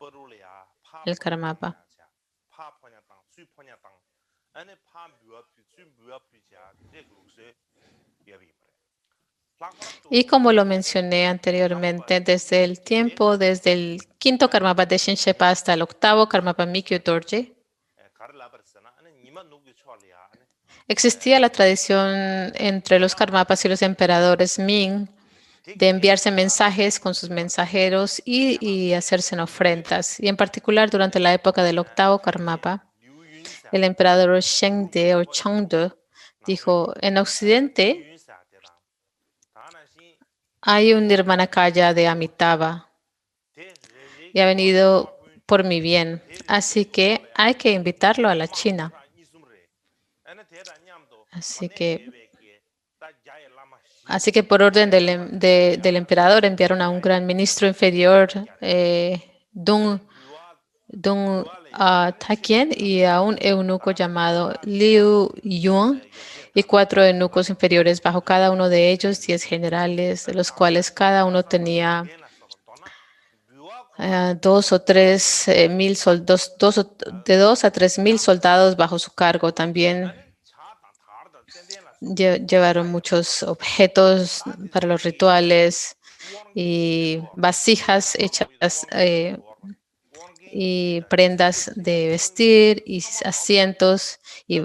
el Karmapa. Y como lo mencioné anteriormente, desde el 5º Karmapa de Shinchepa hasta el 8º Karmapa Mikyo Dorje, existía la tradición entre los Karmapas y los emperadores Ming de enviarse mensajes con sus mensajeros y hacerse ofrendas. Y en particular, durante la época del 8º Karmapa, el emperador Shengde o Chengde dijo, en Occidente hay un Nirmanakaya de Amitabha y ha venido por mi bien, así que hay que invitarlo a la China. Así que por orden del emperador enviaron a un gran ministro inferior, Dung Takien, y a un eunuco llamado Liu Yuan, y 4 eunucos inferiores, bajo cada uno de ellos 10 generales, de los cuales cada uno tenía 2 o 3 mil soldados, de 2 a 3 mil soldados bajo su cargo. También llevaron muchos objetos para los rituales y vasijas hechas y prendas de vestir y asientos y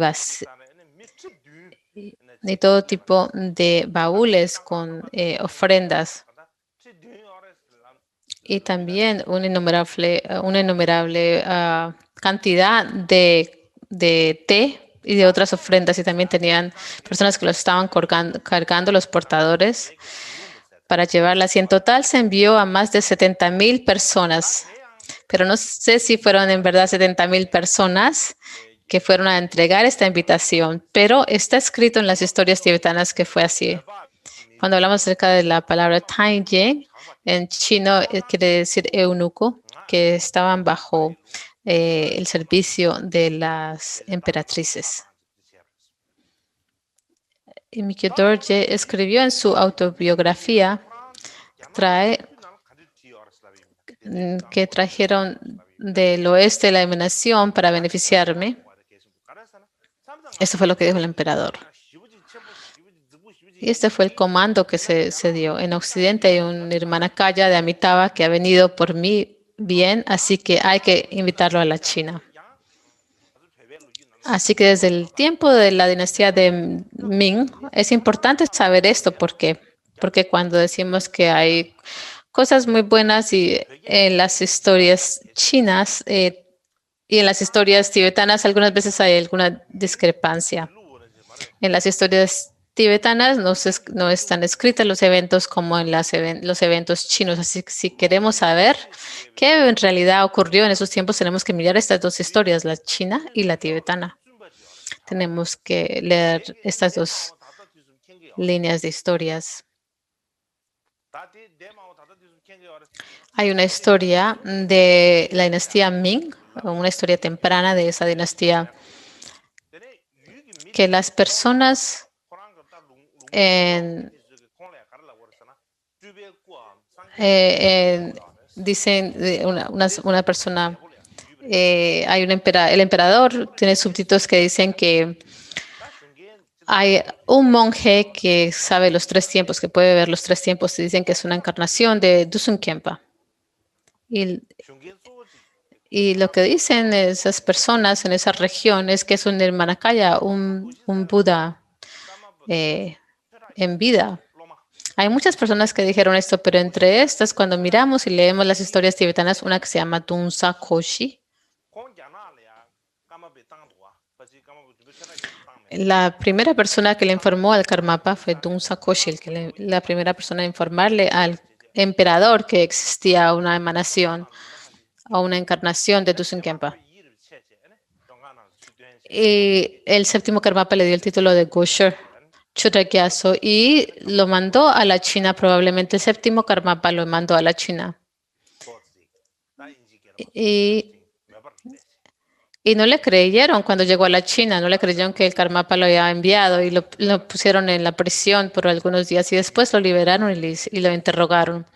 todo tipo de baúles con ofrendas. Y también una innumerable cantidad de té y de otras ofrendas. Y también tenían personas que los estaban cargando los portadores para llevarlas. Y en total se envió a más de 70,000 personas. Pero no sé si fueron en verdad 70,000 personas que fueron a entregar esta invitación. Pero está escrito en las historias tibetanas que fue así. Cuando hablamos acerca de la palabra Taiyé, en chino quiere decir eunuco, que estaban bajo el servicio de las emperatrices. Y Mikyo Dorje escribió en su autobiografía que trajeron del oeste la emanación para beneficiarme. Esto fue lo que dijo el emperador. Y este fue el comando que se dio. En Occidente hay un Nirmanakaya de Amitabha que ha venido por mi bien, así que hay que invitarlo a la China. Así que desde el tiempo de la dinastía de Ming, es importante saber esto. ¿Por qué? Porque cuando decimos que hay cosas muy buenas y en las historias chinas y en las historias tibetanas, algunas veces hay alguna discrepancia. En las historias tibetanas no están escritos los eventos como en los eventos chinos. Así que si queremos saber qué en realidad ocurrió en esos tiempos, tenemos que mirar estas dos historias, la china y la tibetana. Tenemos que leer estas dos líneas de historias. Hay una historia de la dinastía Ming, una historia temprana de esa dinastía, que las personas dicen una persona, hay el emperador tiene súbditos que dicen que hay un monje que sabe los 3 tiempos, que puede ver los 3 tiempos, y dicen que es una encarnación de Dusun Khenpa. Y lo que dicen esas personas en esa región es que es un Nirmanakaya, un Buda en vida. Hay muchas personas que dijeron esto, pero entre estas, cuando miramos y leemos las historias tibetanas, una que se llama Dunsa Koshi. La primera persona que le informó al Karmapa fue Dunsa Koshi, la primera persona a informarle al emperador que existía una emanación o una encarnación de Dusun Khenpa. Y el séptimo Karmapa le dio el título de Gosher Chudrakyaso y lo mandó a la China. Probablemente el séptimo Karmapa lo mandó a la China. Y no le creyeron cuando llegó a la China, no le creyeron que el Karmapa lo había enviado y lo pusieron en la prisión por algunos días y después lo liberaron y lo interrogaron.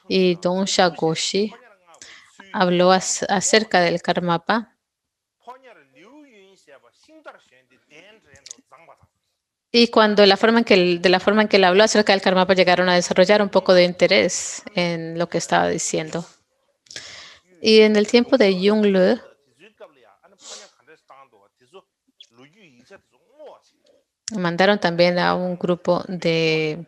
Y Donsha Goshi habló acerca del Karmapa. Y cuando de la forma en que él habló acerca del Karmapa, llegaron a desarrollar un poco de interés en lo que estaba diciendo. Y en el tiempo de Yongle, mandaron también a un grupo de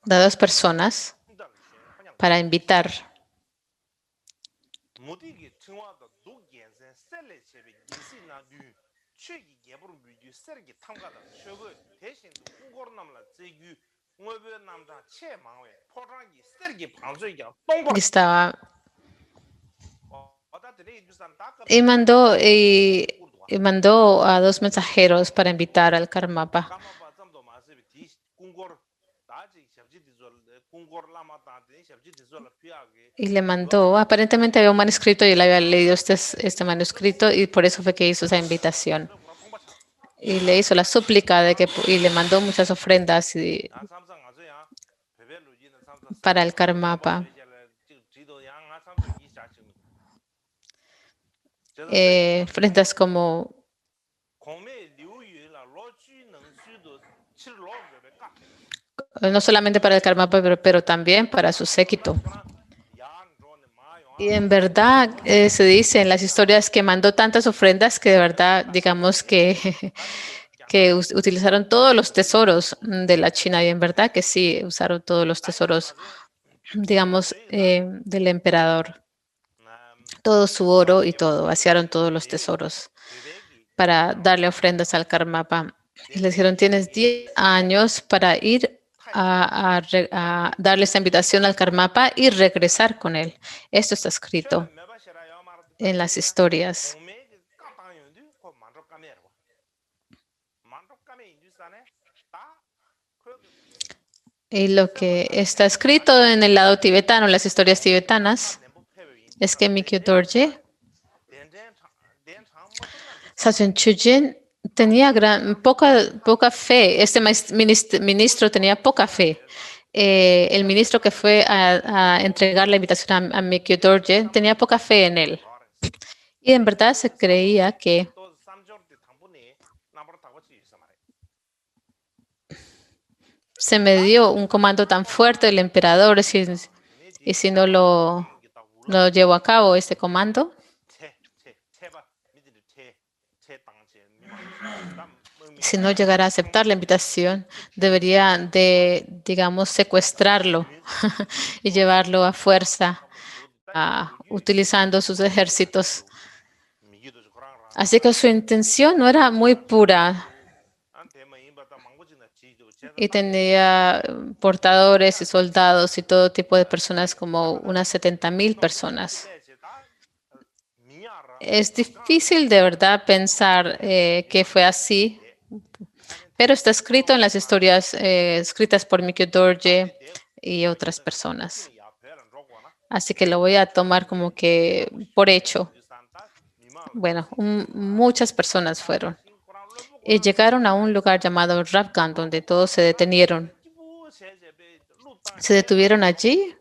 2 personas para invitar y mandó a 2 mensajeros para invitar al Karmapa. Y le mandó, aparentemente había un manuscrito y él había leído este manuscrito y por eso fue que hizo esa invitación. Y le hizo la súplica y le mandó muchas ofrendas. para el Karmapa. Ofrendas como no solamente para el Karmapa, pero también para su séquito. Y en verdad se dice en las historias que mandó tantas ofrendas que de verdad, digamos que, que utilizaron todos los tesoros de la China. Y en verdad que sí, usaron todos los tesoros, digamos, del emperador. Todo su oro y todo, vaciaron todos los tesoros para darle ofrendas al Karmapa. Y le dijeron, tienes 10 años para ir a darle esta invitación al Karmapa y regresar con él. Esto está escrito en las historias. Y lo que está escrito en el lado tibetano, las historias tibetanas, es que Mikyo Dorje, Sachen Chujin, tenía poca fe. Este ministro tenía poca fe. El ministro que fue a entregar la invitación a Mikyo Dorje tenía poca fe en él. Y en verdad se creía que se me dio un comando tan fuerte del emperador y si no lo llevo a cabo este comando, si no llegara a aceptar la invitación, debería de, digamos, secuestrarlo y llevarlo a fuerza, utilizando sus ejércitos. Así que su intención no era muy pura y tenía portadores y soldados y todo tipo de personas, como unas 70,000 personas. Es difícil de verdad pensar que fue así, pero está escrito en las historias escritas por Mikyo Dorje y otras personas. Así que lo voy a tomar como que por hecho. Bueno, muchas personas fueron. Y llegaron a un lugar llamado Rapgan, donde todos se detenieron. Se detuvieron allí.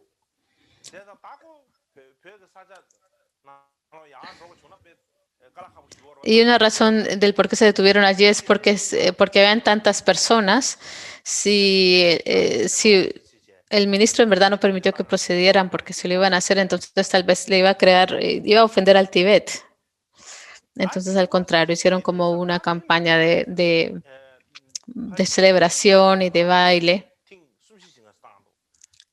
Y una razón del por qué se detuvieron allí es porque habían tantas personas. Si el ministro en verdad no permitió que procedieran, porque si lo iban a hacer, entonces tal vez le iba a ofender al Tíbet. Entonces, al contrario, hicieron como una campaña de celebración y de baile.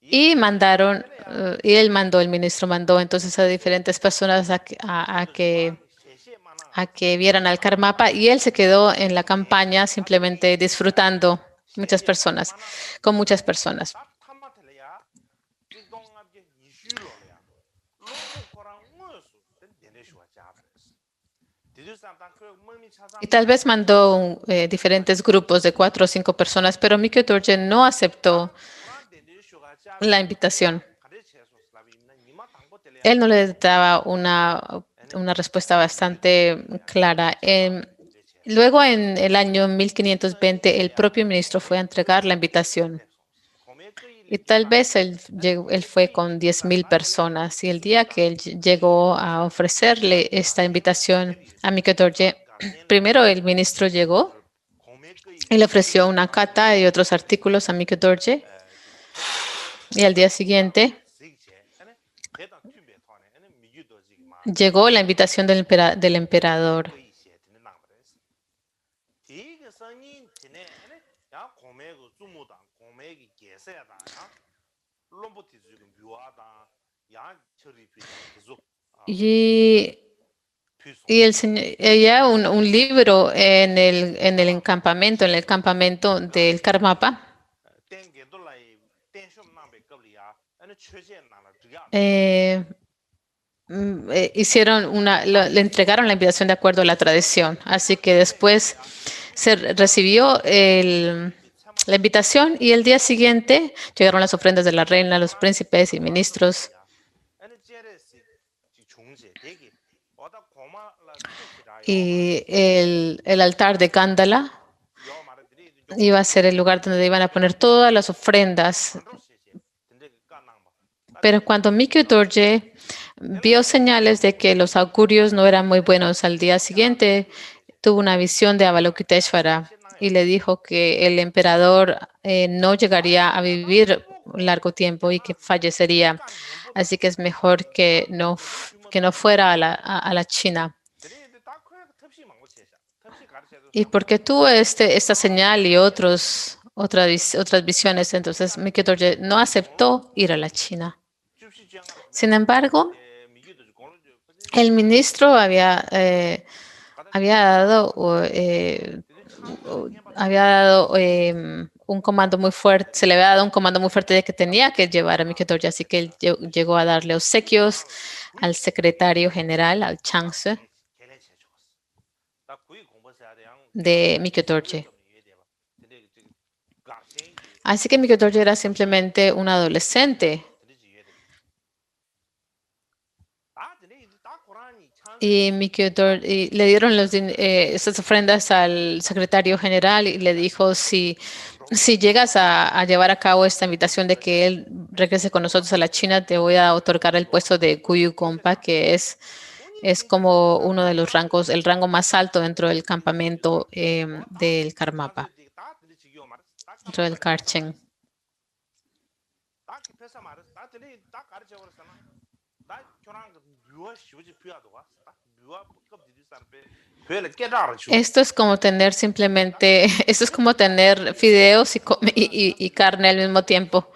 Y el ministro mandó entonces a diferentes personas a que vieran al Karmapa, y él se quedó en la campaña simplemente disfrutando con muchas personas. Y tal vez mandó diferentes grupos de 4 o 5 personas, pero Mikyo Dorje no aceptó la invitación. Él no le daba una respuesta bastante clara. Luego, en el año 1520, el propio ministro fue a entregar la invitación. Y tal vez él fue con 10,000 personas. Y el día que él llegó a ofrecerle esta invitación a Mikyo Dorje, primero el ministro llegó y le ofreció una kata y otros artículos a Mikyo Dorje. Y al día siguiente llegó la invitación del emperador. Y había un libro en el campamento del Karmapa. Le entregaron la invitación de acuerdo a la tradición. Así que después se recibió la invitación y el día siguiente llegaron las ofrendas de la reina, los príncipes y ministros. Y el altar de Gándala iba a ser el lugar donde iban a poner todas las ofrendas Pero cuando Mikio Dorje vio señales de que los augurios no eran muy buenos, al día siguiente tuvo una visión de Avalokiteshvara y le dijo que el emperador no llegaría a vivir un largo tiempo y que fallecería. Así que es mejor que no fuera a la China. Y porque tuvo esta señal y otras visiones, entonces Mikio Dorje no aceptó ir a la China. Sin embargo, el ministro había dado un comando muy fuerte, se le había dado un comando muy fuerte de que tenía que llevar a Mikio Dorje, así que él llegó a darle obsequios al secretario general, al Changse de Mikio Dorje. Así que Mikio Dorje era simplemente un adolescente. Y le dieron esas ofrendas al secretario general y le dijo, si llegas a llevar a cabo esta invitación de que él regrese con nosotros a la China, te voy a otorgar el puesto de Guyu Gompa, que es como uno de los rangos, el rango más alto dentro del campamento del Karmapa, dentro del Karchen. Esto es como tener fideos y carne al mismo tiempo.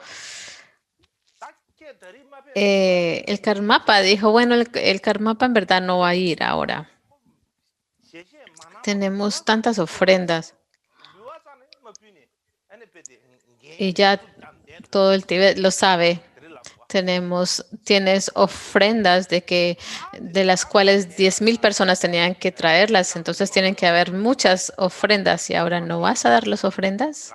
El Karmapa dijo, bueno, el Karmapa en verdad no va a ir ahora. Tenemos tantas ofrendas. Y ya todo el Tíbet lo sabe. Tienes ofrendas de las cuales 10,000 personas tenían que traerlas, entonces tienen que haber muchas ofrendas y ahora no vas a dar las ofrendas.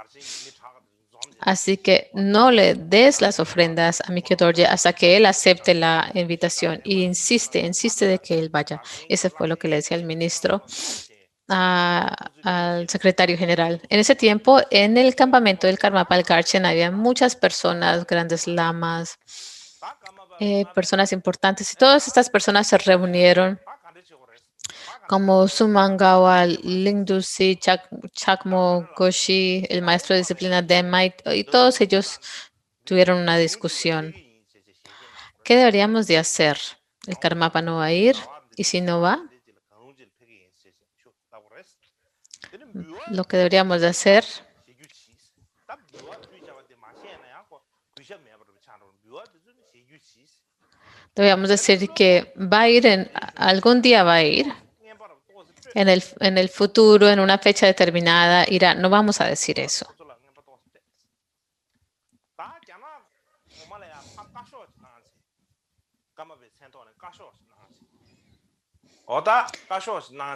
Así que no le des las ofrendas a Mikio Dorje hasta que él acepte la invitación y insiste de que él vaya. Ese fue lo que le decía el ministro al secretario general. En ese tiempo, en el campamento del Karmapa Karchen había muchas personas, grandes lamas, personas importantes, y todas estas personas se reunieron, como Sumangawa, Lingdusi, Chakmo Goshi, el maestro de disciplina Denma, y todos ellos tuvieron una discusión. ¿Qué deberíamos de hacer? ¿El Karmapa no va a ir? ¿Y si no va? Lo que deberíamos de hacer debíamos decir que va a ir, algún día va a ir, en el futuro, en una fecha determinada, irá. No vamos a decir eso.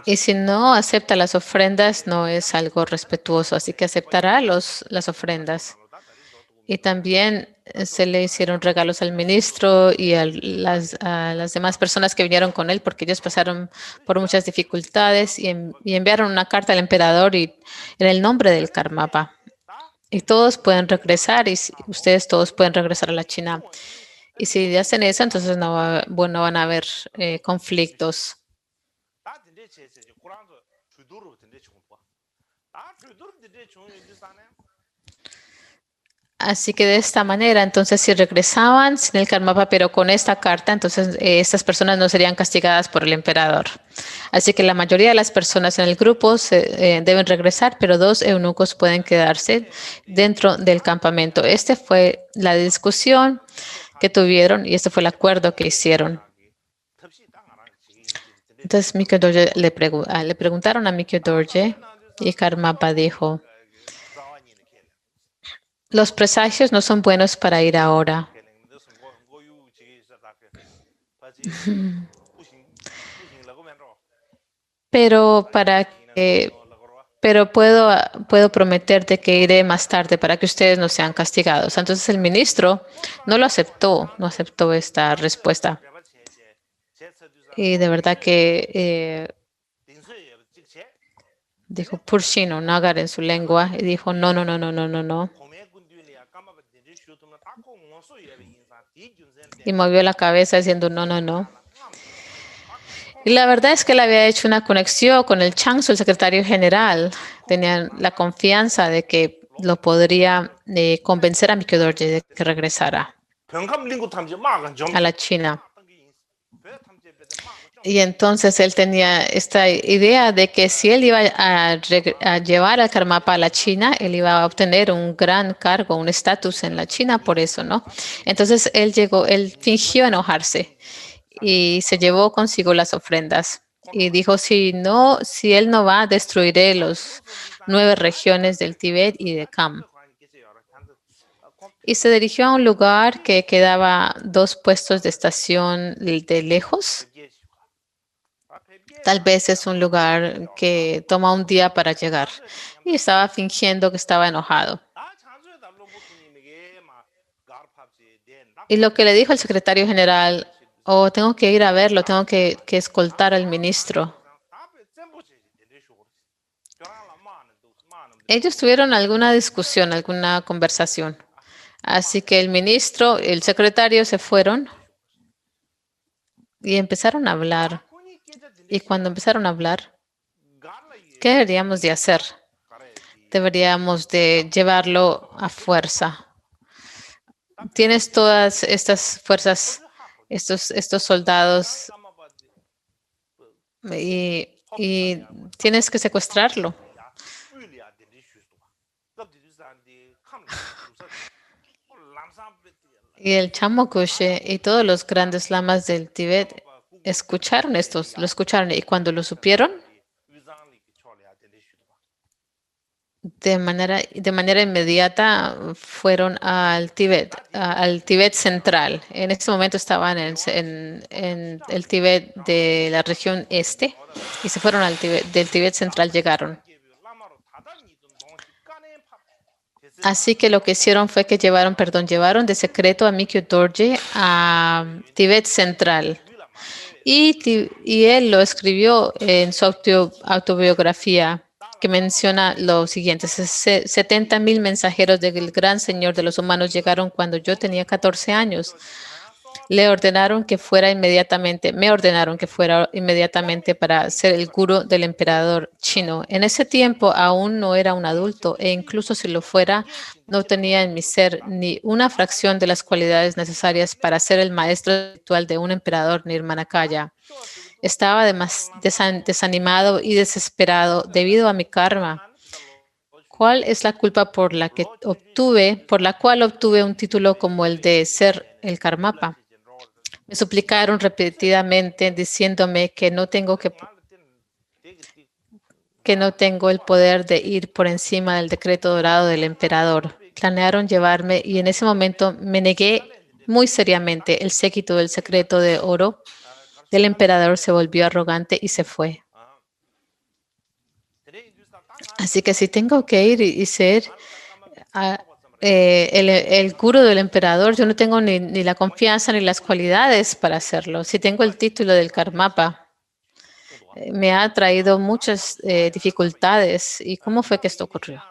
Y si no acepta las ofrendas, no es algo respetuoso, así que aceptará las ofrendas. Y también se le hicieron regalos al ministro y a las demás personas que vinieron con él, porque ellos pasaron por muchas dificultades y enviaron una carta al emperador y en el nombre del Karmapa. Y todos pueden regresar, y ustedes todos pueden regresar a la China. Y si hacen eso, entonces no van a haber conflictos. Así que de esta manera, entonces, si regresaban sin el Karmapa, pero con esta carta, entonces estas personas no serían castigadas por el emperador. Así que la mayoría de las personas en el grupo deben regresar, pero 2 eunucos pueden quedarse dentro del campamento. Esta fue la discusión que tuvieron y este fue el acuerdo que hicieron. Entonces Mikio Dorje le preguntaron a Mikio Dorje y Karmapa dijo: los presagios no son buenos para ir ahora. Pero puedo prometerte que iré más tarde para que ustedes no sean castigados. Entonces el ministro no aceptó esta respuesta. Y de verdad que dijo Purshino, Nagar en su lengua, y dijo no. y movió la cabeza diciendo no, no, no. Y la verdad es que él había hecho una conexión con el Changsu, el secretario general. Tenían la confianza de que lo podría convencer a Mikio Dorje de que regresara a la China. Y entonces él tenía esta idea de que si él iba a llevar al Karmapa a la China, él iba a obtener un gran cargo, un estatus en la China, por eso, ¿no? Entonces él fingió enojarse y se llevó consigo las ofrendas y dijo, si él no va, destruiré los 9 regiones del Tíbet y de Kham. Y se dirigió a un lugar que quedaba 2 puestos de estación de lejos. Tal vez es un lugar que toma un día para llegar. Y estaba fingiendo que estaba enojado. Y lo que le dijo el secretario general, tengo que ir a verlo, tengo que escoltar al ministro. Ellos tuvieron alguna discusión, alguna conversación. Así que el ministro, el secretario se fueron y empezaron a hablar. Y cuando empezaron a hablar, ¿qué deberíamos de hacer? Deberíamos de llevarlo a fuerza. Tienes todas estas fuerzas, estos soldados y tienes que secuestrarlo. Y el Chamo Kushe y todos los grandes lamas del Tíbet escucharon lo escucharon y cuando lo supieron, de manera inmediata fueron al Tíbet central. En este momento estaban en el Tíbet de la región este y se fueron del Tíbet central, llegaron. Así que lo que hicieron fue que llevaron de secreto a Mikio Dorje a Tíbet central. Y él lo escribió en su autobiografía, que menciona lo siguiente: 70,000 mensajeros del gran Señor de los humanos llegaron cuando yo tenía 14 años. Me ordenaron que fuera inmediatamente para ser el gurú del emperador chino. En ese tiempo aún no era un adulto e incluso si lo fuera, no tenía en mi ser ni una fracción de las cualidades necesarias para ser el maestro espiritual de un emperador Nirmanakaya. Estaba desanimado y desesperado debido a mi karma. ¿Cuál es la culpa por la cual obtuve un título como el de ser el Karmapa? Me suplicaron repetidamente diciéndome que no tengo el poder de ir por encima del decreto dorado del emperador. Planearon llevarme y en ese momento me negué muy seriamente. El séquito del secreto de oro del emperador se volvió arrogante y se fue. Así que si tengo que ir y ser el gurú del emperador, yo no tengo ni la confianza ni las cualidades para hacerlo. Si tengo el título del Karmapa, me ha traído muchas dificultades. ¿Y cómo fue que esto ocurrió?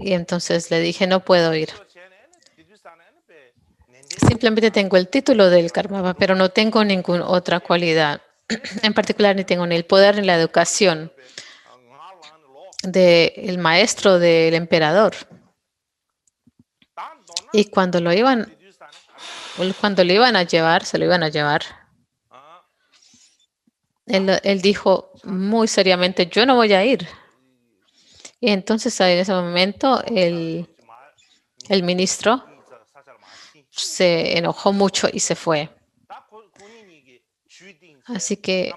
Y entonces le dije, no puedo ir. Simplemente tengo el título del Karmapa, pero no tengo ninguna otra cualidad. En particular, ni tengo ni el poder ni la educación del maestro del emperador. Y cuando lo iban a llevar, se lo iban a llevar. Él dijo muy seriamente, yo no voy a ir. Y entonces en ese momento el ministro se enojó mucho y se fue. Así que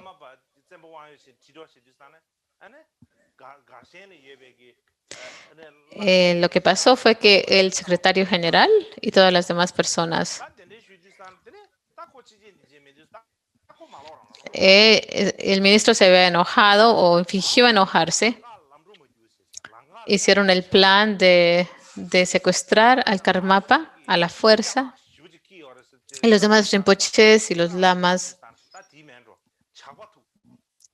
lo que pasó fue que el secretario general y todas las demás personas, el ministro se había enojado o fingió enojarse. Hicieron el plan de secuestrar al Karmapa a la fuerza. Y los demás rinpoches y los lamas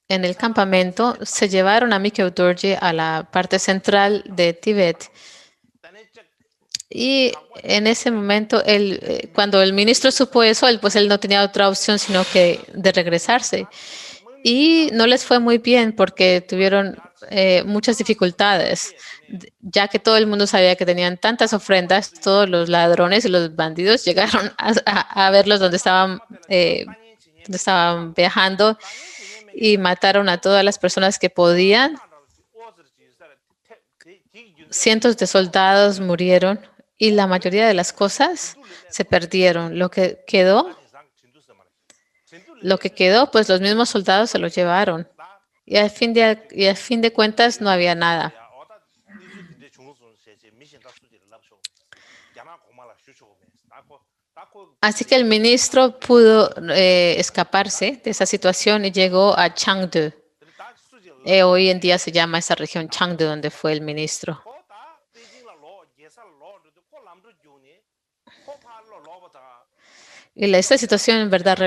en el campamento se llevaron a Mikio Dorje a la parte central de Tíbet Y en ese momento, cuando el ministro supo eso, él no tenía otra opción sino que de regresarse. Y no les fue muy bien porque tuvieron muchas dificultades, ya que todo el mundo sabía que tenían tantas ofrendas. Todos los ladrones y los bandidos llegaron a verlos donde estaban viajando y mataron a todas las personas que podían. Cientos de soldados murieron y la mayoría de las cosas se perdieron. Lo que quedó, pues los mismos soldados se lo llevaron. Y al fin de cuentas no había nada. Así que el ministro pudo escaparse de esa situación y llegó a Changde. Hoy en día se llama esa región Changde, donde fue el ministro. Y esta situación en verdad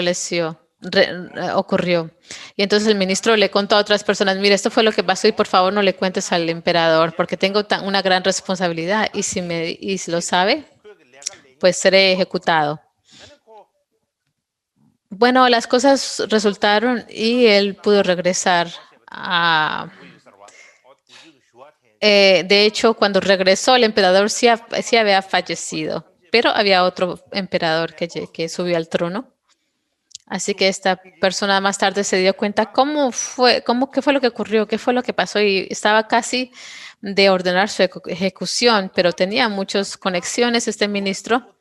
ocurrió. Y entonces el ministro le contó a otras personas, mire, esto fue lo que pasó y por favor no le cuentes al emperador porque tengo una gran responsabilidad y si lo sabe, pues seré ejecutado. Bueno, las cosas resultaron y él pudo regresar de hecho, cuando regresó, el emperador sí había fallecido, pero había otro emperador que subió al trono. Así que esta persona más tarde se dio cuenta qué fue lo que ocurrió, qué fue lo que pasó y estaba casi de ordenar su ejecución, pero tenía muchas conexiones este ministro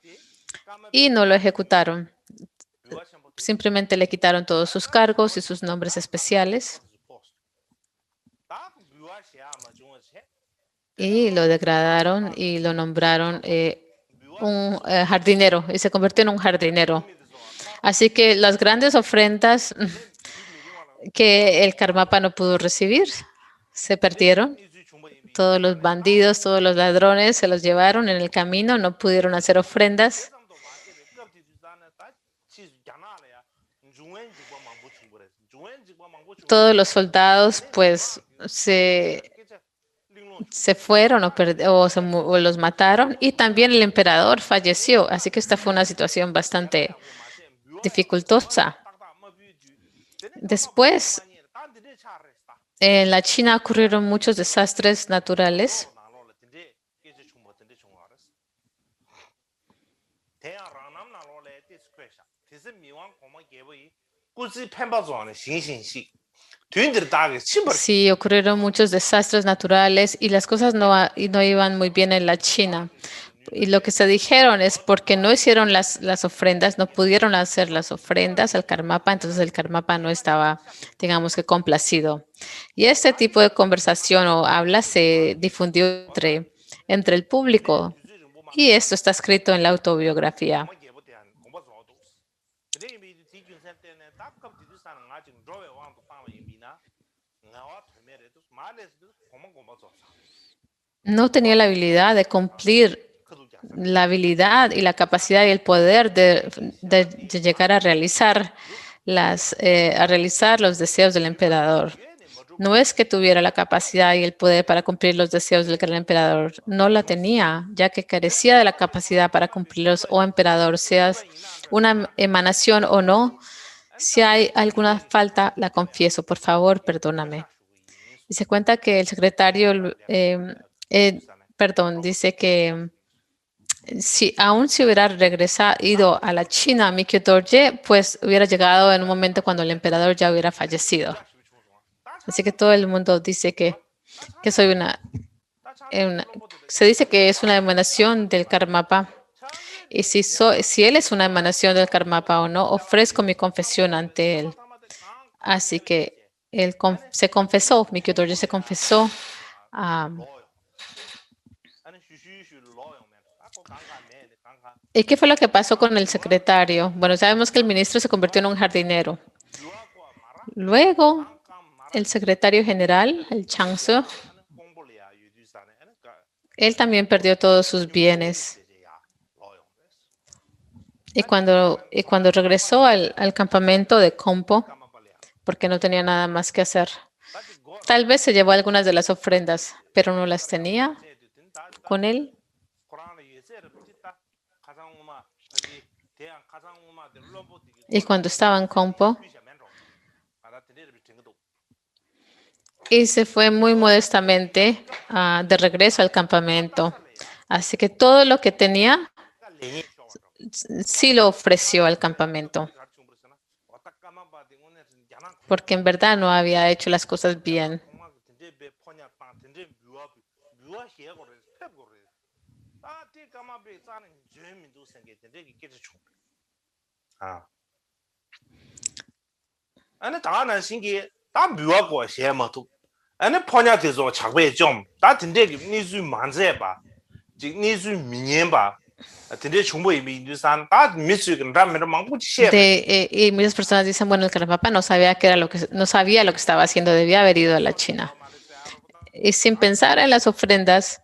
y no lo ejecutaron. Simplemente le quitaron todos sus cargos y sus nombres especiales y lo degradaron y lo nombraron un jardinero y se convirtió en un jardinero. Así que las grandes ofrendas que el Karmapa no pudo recibir se perdieron. Todos los bandidos, todos los ladrones se los llevaron en el camino, no pudieron hacer ofrendas. Todos los soldados pues se fueron o los mataron y también el emperador falleció. Así que esta fue una situación bastante dificultosa. Después, en la China ocurrieron muchos desastres naturales. Sí, ocurrieron muchos desastres naturales y las cosas no iban muy bien en la China. Y lo que se dijeron es porque no hicieron las ofrendas, no pudieron hacer las ofrendas al Karmapa, entonces el Karmapa no estaba, digamos que, complacido. Y este tipo de conversación o habla se difundió entre el público y esto está escrito en la autobiografía. No tenía la habilidad de cumplir la habilidad y la capacidad y el poder de llegar a realizar los deseos del emperador. No es que tuviera la capacidad y el poder para cumplir los deseos del gran emperador. No la tenía, ya que carecía de la capacidad para cumplirlos. Oh emperador, seas una emanación o no, si hay alguna falta, la confieso. Por favor, perdóname. Y se cuenta que el secretario, dice que aún si hubiera ido a la China, Mikio Dorje, pues hubiera llegado en un momento cuando el emperador ya hubiera fallecido. Así que todo el mundo dice que soy se dice que es una emanación del Karmapa. Y si él es una emanación del Karmapa o no, ofrezco mi confesión ante él. Así que él se confesó, Mikio Dorje se confesó. ¿Y qué fue lo que pasó con el secretario? Bueno, sabemos que el ministro se convirtió en un jardinero. Luego, el secretario general, el Changse, él también perdió todos sus bienes. Y cuando regresó al campamento de Kompo, porque no tenía nada más que hacer, tal vez se llevó algunas de las ofrendas, pero no las tenía con él. Y cuando estaba en Compo, y se fue muy modestamente de regreso al campamento. Así que todo lo que tenía sí lo ofreció al campamento, porque en verdad no había hecho las cosas bien. 아니 다는 신기 다 묘하고 시험도 아니 포냐돼서 작배 좀다 된대기 니수 만세 봐 지금 니수 미년 봐 된대 중보 이미 인도산 다 미수 그다음에 망고 시험 Y muchas personas dicen, bueno, el Karmapa no sabía no sabía lo que estaba haciendo, debía haber ido a la China. Y sin pensar en las ofrendas,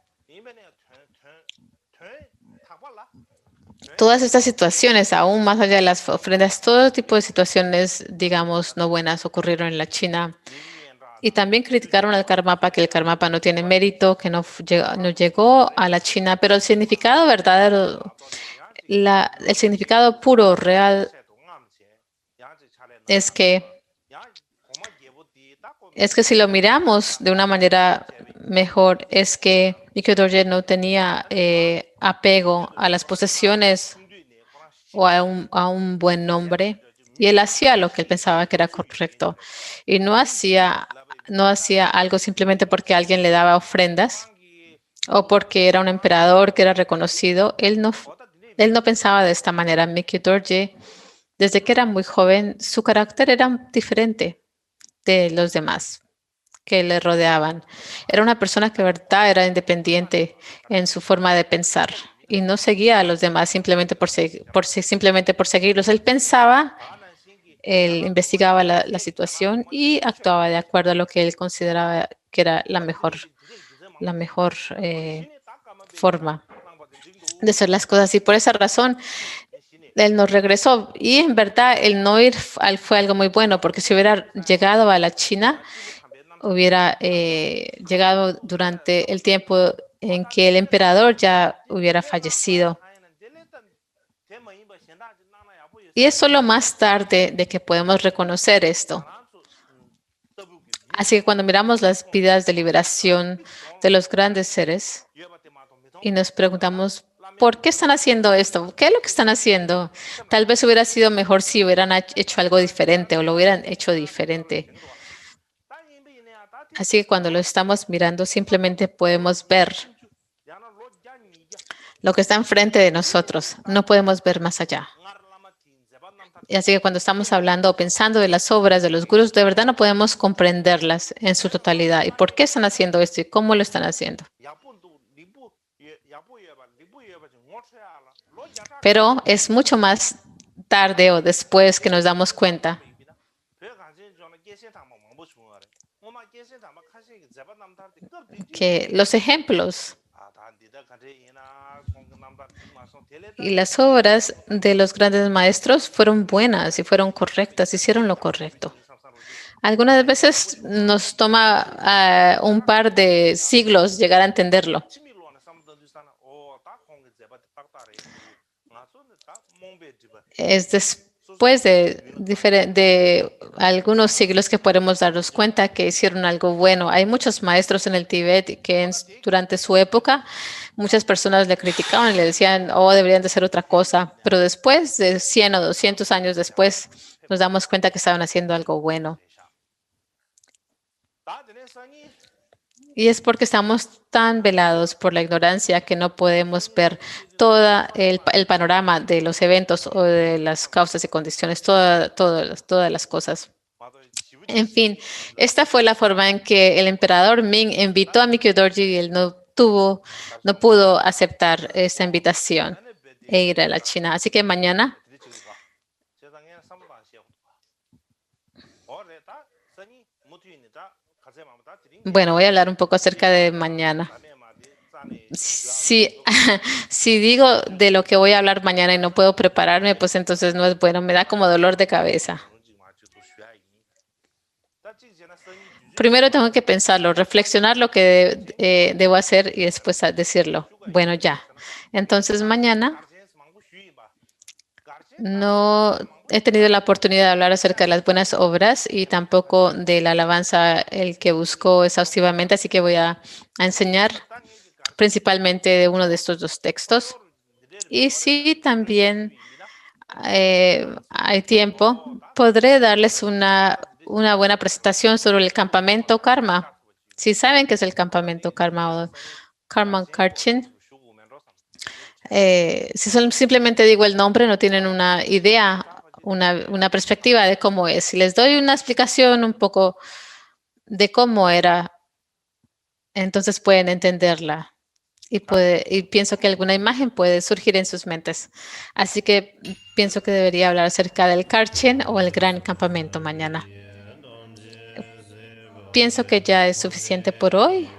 todas estas situaciones, aún más allá de las ofrendas, todo tipo de situaciones, digamos, no buenas ocurrieron en la China. Y también criticaron al Karmapa, que el Karmapa no tiene mérito, que no llegó a la China, pero el significado verdadero, el significado puro, real, es que si lo miramos de una manera mejor, es que Mikyo Dorje no tenía apego a las posesiones o a un buen nombre, y él hacía lo que él pensaba que era correcto, y no hacía algo simplemente porque alguien le daba ofrendas o porque era un emperador que era reconocido. Él no pensaba de esta manera. Mikyo Dorje, desde que era muy joven, su carácter era diferente de los demás que le rodeaban. Era una persona que de verdad era independiente en su forma de pensar y no seguía a los demás simplemente por seguirlos. Él pensaba, él investigaba la situación y actuaba de acuerdo a lo que él consideraba que era la mejor forma de hacer las cosas. Y por esa razón, él nos regresó. Y en verdad, el no ir fue algo muy bueno, porque si hubiera llegado a la China, hubiera llegado durante el tiempo en que el emperador ya hubiera fallecido. Y es solo más tarde de que podemos reconocer esto. Así que cuando miramos las vidas de liberación de los grandes seres y nos preguntamos, ¿por qué están haciendo esto? ¿Qué es lo que están haciendo? Tal vez hubiera sido mejor si hubieran hecho algo diferente o lo hubieran hecho diferente. Así que cuando lo estamos mirando, simplemente podemos ver lo que está enfrente de nosotros. No podemos ver más allá. Y así que cuando estamos hablando o pensando de las obras de los gurús, de verdad no podemos comprenderlas en su totalidad. ¿Y por qué están haciendo esto y cómo lo están haciendo? Pero es mucho más tarde o después que nos damos cuenta que los ejemplos y las obras de los grandes maestros fueron buenas y fueron correctas, hicieron lo correcto. Algunas veces nos toma un par de siglos llegar a entenderlo. Es después de algunos siglos que podemos darnos cuenta que hicieron algo bueno. Hay muchos maestros en el Tíbet que durante su época muchas personas le criticaban y le decían, oh, deberían de hacer otra cosa. Pero después de 100 o 200 años después, nos damos cuenta que estaban haciendo algo bueno. Y es porque estamos tan velados por la ignorancia que no podemos ver todo el panorama de los eventos o de las causas y condiciones, todas las cosas. En fin, esta fue la forma en que el emperador Ming invitó a Mikyo Dorje y él no pudo aceptar esta invitación e ir a la China. Así que mañana voy a hablar un poco acerca de mañana. Si digo de lo que voy a hablar mañana y no puedo prepararme, pues entonces no es bueno, me da como dolor de cabeza. Primero tengo que pensarlo, reflexionar lo que debo hacer y después decirlo. Bueno, ya. Entonces mañana No he tenido la oportunidad de hablar acerca de las buenas obras y tampoco de la alabanza, el que buscó exhaustivamente, así que voy a enseñar principalmente de uno de estos dos textos. Y si también hay tiempo, podré darles una buena presentación sobre el campamento Karma. Si saben qué es el campamento Karma o Karma Karchin, si simplemente digo el nombre, no tienen una idea, una perspectiva de cómo es. Si les doy una explicación un poco de cómo era, entonces pueden entenderla. Y pienso que alguna imagen puede surgir en sus mentes. Así que pienso que debería hablar acerca del Karchen o el Gran Campamento mañana. Pienso que ya es suficiente por hoy.